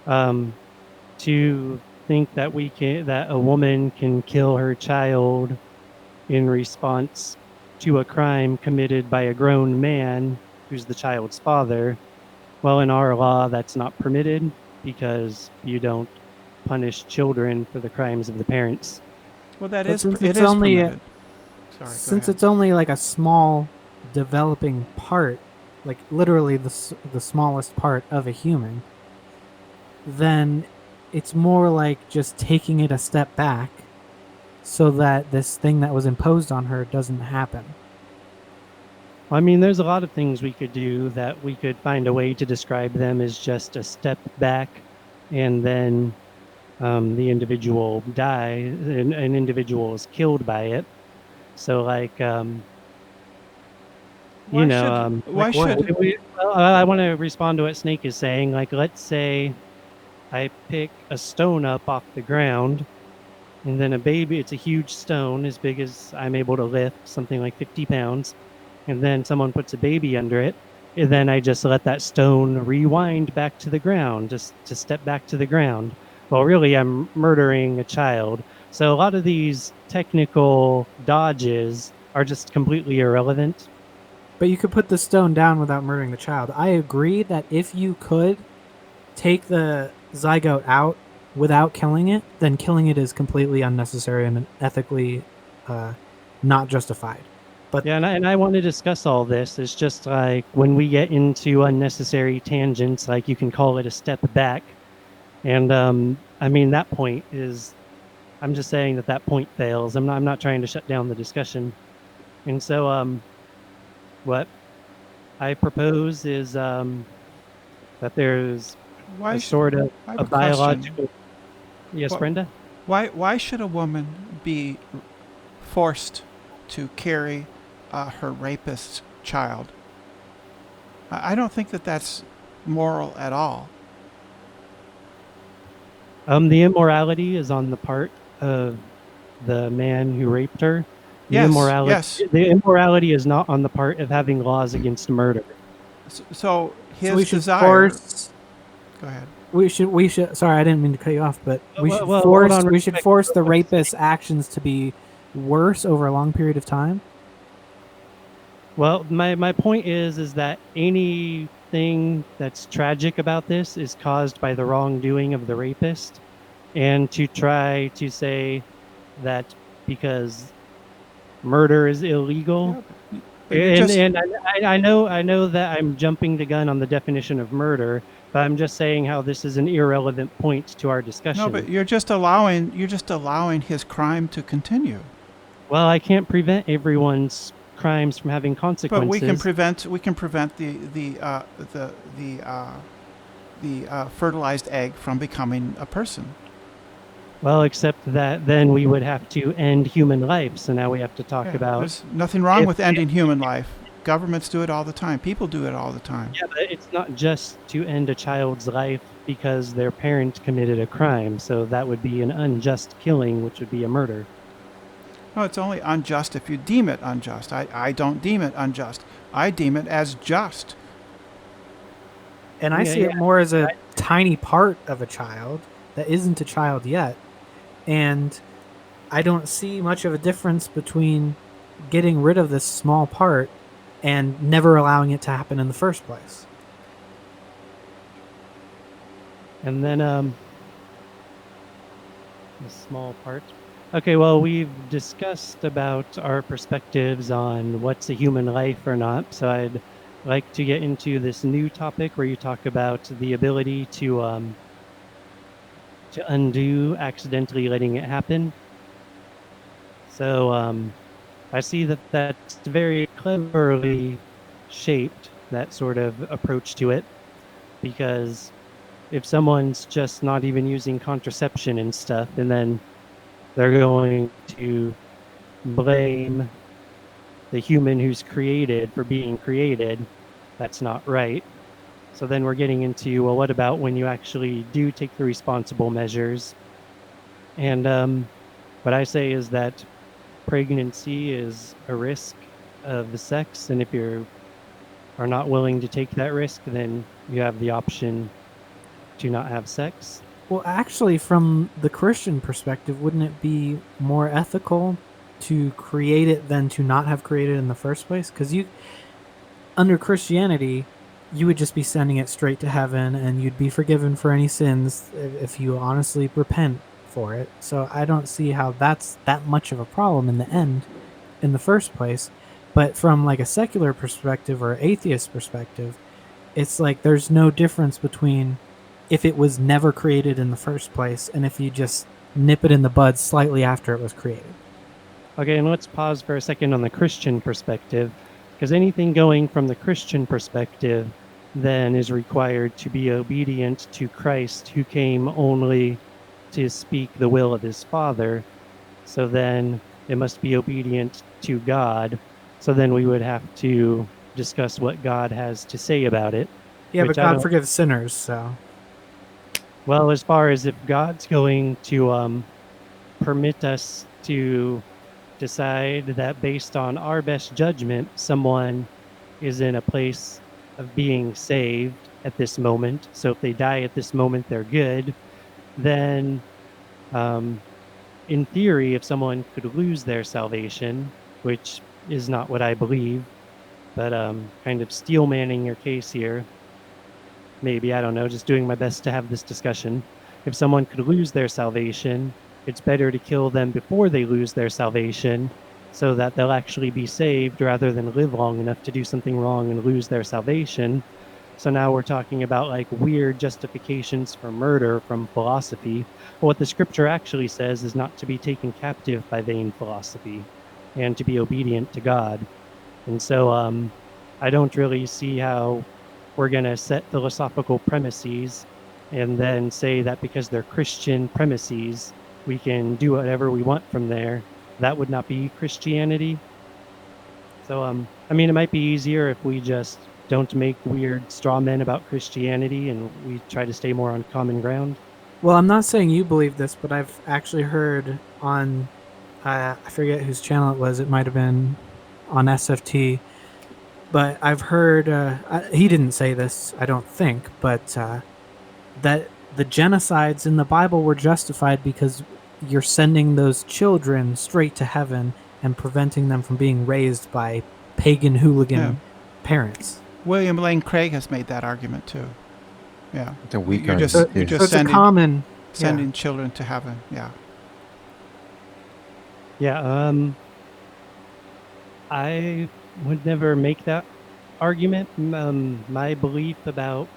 um, to think that that a woman can kill her child in response to a crime committed by a grown man who's the child's father, well, in our law that's not permitted because you don't punish children for the crimes of the parents. Well, that But is since it it's is only permitted. Sorry, go Since ahead. it's only like a small developing part, like literally the smallest part of a human, then it's more like just taking it a step back so that this thing that was imposed on her doesn't happen. I mean, there's a lot of things we could do that we could find a way to describe them as just a step back, and then the individual an individual is killed by it. So, like, Why should why Like what? should well, I want to respond to what Snake is saying. Like, let's say I pick a stone up off the ground, and then it's a huge stone as big as I'm able to lift, something like 50 pounds, and then someone puts a baby under it, and then I just let that stone rewind back to the ground, just to step back to the ground. Well, really, I'm murdering a child. So a lot of these technical dodges are just completely irrelevant. But you could put the stone down without murdering the child. I agree that if you could take the zygote out without killing it, then killing it is completely unnecessary and ethically not justified. But Yeah, and I want to discuss all this. It's just like when we get into unnecessary tangents, like you can call it a step back. And I mean, that point is, I'm just saying that point fails. I'm not trying to shut down the discussion. And so what I propose is that there's why a sh- sort of I have a a question. biological. Yes, What- Brenda? why should a woman be forced to carry her rapist's child? I don't think that that's moral at all. The immorality is on the part of the man who raped her. Yes, The immorality is not on the part of having laws against murder. So his so we should desire. force. Go ahead. We should. Sorry, I didn't mean to cut you off, but we Well, should well, force. hold on We real should quick. force the rapist's actions to be worse over a long period of time. Well, my point is that anything that's tragic about this is caused by the wrongdoing of the rapist, and to try to say that because murder is illegal, But you're just, and I know that I'm jumping the gun on the definition of murder, but I'm just saying how this is an irrelevant point to our discussion. no, but you're just allowing his crime to continue. Well, I can't prevent everyone's crimes from having consequences. But we can prevent the fertilized egg from becoming a person. Well, except that then we would have to end human life. So now we have to talk Yeah, about. there's nothing wrong if- with ending human life. Governments do it all the time. People do it all the time. Yeah, but it's not just to end a child's life because their parent committed a crime. So that would be an unjust killing, which would be a murder. No, it's only unjust if you deem it unjust. I don't deem it unjust. I deem it as just. And I Yeah, see it yeah. more as a tiny part of a child that isn't a child yet. And I don't see much of a difference between getting rid of this small part and never allowing it to happen in the first place. And then the small part. Okay, well, we've discussed about our perspectives on what's a human life or not. So I'd like to get into this new topic where you talk about the ability to undo accidentally letting it happen. So I see that that's very cleverly shaped that sort of approach to it, because if someone's just not even using contraception and stuff, and then they're going to blame the human who's created for being created, that's not right. So then we're getting into, well, what about when you actually do take the responsible measures? And what I say is that pregnancy is a risk of the sex, and if you are not willing to take that risk, then you have the option to not have sex. Well, actually, from the Christian perspective, wouldn't it be more ethical to create it than to not have created in the first place? Because under Christianity, you would just be sending it straight to heaven, and you'd be forgiven for any sins if you honestly repent for it. So I don't see how that's that much of a problem in the end, in the first place. But from like a secular perspective or atheist perspective, it's like there's no difference between if it was never created in the first place and if you just nip it in the bud slightly after it was created. Okay, and let's pause for a second on the Christian perspective, because anything going from the Christian perspective then is required to be obedient to Christ, who came only to speak the will of his Father. So then it must be obedient to God. So then we would have to discuss what God has to say about it. Yeah, Which but I God don't- forgives sinners, so. Well, as far as if God's going to permit us to decide that based on our best judgment, someone is in a place of being saved at this moment. So if they die at this moment, they're good. Then, in theory, if someone could lose their salvation, which is not what I believe, but kind of steel manning your case here, maybe, I don't know, just doing my best to have this discussion. If someone could lose their salvation, it's better to kill them before they lose their salvation so that they'll actually be saved rather than live long enough to do something wrong and lose their salvation. So now we're talking about like weird justifications for murder from philosophy. But what the scripture actually says is not to be taken captive by vain philosophy and to be obedient to God. And so I don't really see how we're going to set philosophical premises and then say that because they're Christian premises, we can do whatever we want from there. That would not be Christianity. So, I mean, it might be easier if we just don't make weird straw men about Christianity and we try to stay more on common ground. Well, I'm not saying you believe this, but I've actually heard on, I forget whose channel it was. It might have been on SFT. But I've heard, he didn't say this, I don't think, but that the genocides in the Bible were justified because you're sending those children straight to heaven and preventing them from being raised by pagan hooligan parents. William Lane Craig has made that argument too. Yeah. It's a weak You're just, argument, you're too. just So it's a sending, common, sending children to heaven. Yeah. Yeah, I would never make that argument. My belief about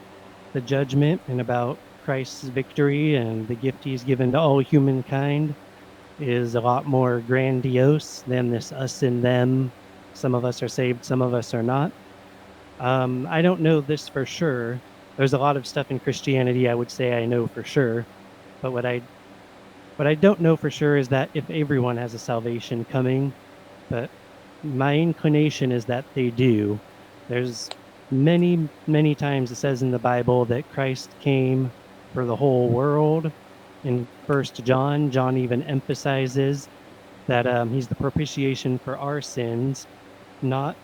the judgment and about Christ's victory and the gift he's given to all humankind is a lot more grandiose than this us and them. Some of us are saved, some of us are not. I don't know this for sure. There's a lot of stuff in Christianity I would say I know for sure, but what I don't know for sure is that if everyone has a salvation coming, but my inclination is that they do. There's many, many times it says in the Bible that Christ came for the whole world. In 1 John, John even emphasizes that he's the propitiation for our sins, not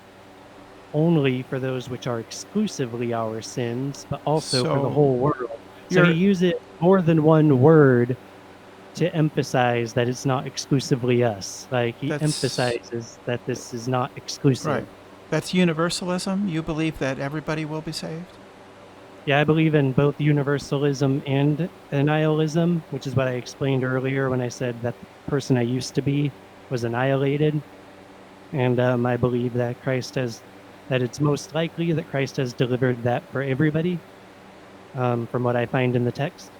only for those which are exclusively our sins, but also for the So whole world. So you're- he uses more than one word to emphasize that it's not exclusively us. Like he That's- emphasizes that this is not exclusive. Right. That's universalism. You believe that everybody will be saved? Yeah, I believe in both universalism and annihilism, which is what I explained earlier when I said that the person I used to be was annihilated. And I believe that that it's most likely that Christ has delivered that for everybody, from what I find in the text.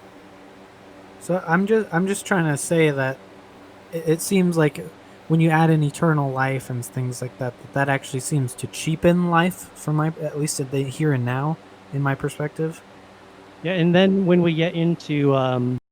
So I'm just trying to say that it seems like when you add in eternal life and things like that, that actually seems to cheapen life from my, at least at the here and now, in my perspective. Yeah, and then when we get into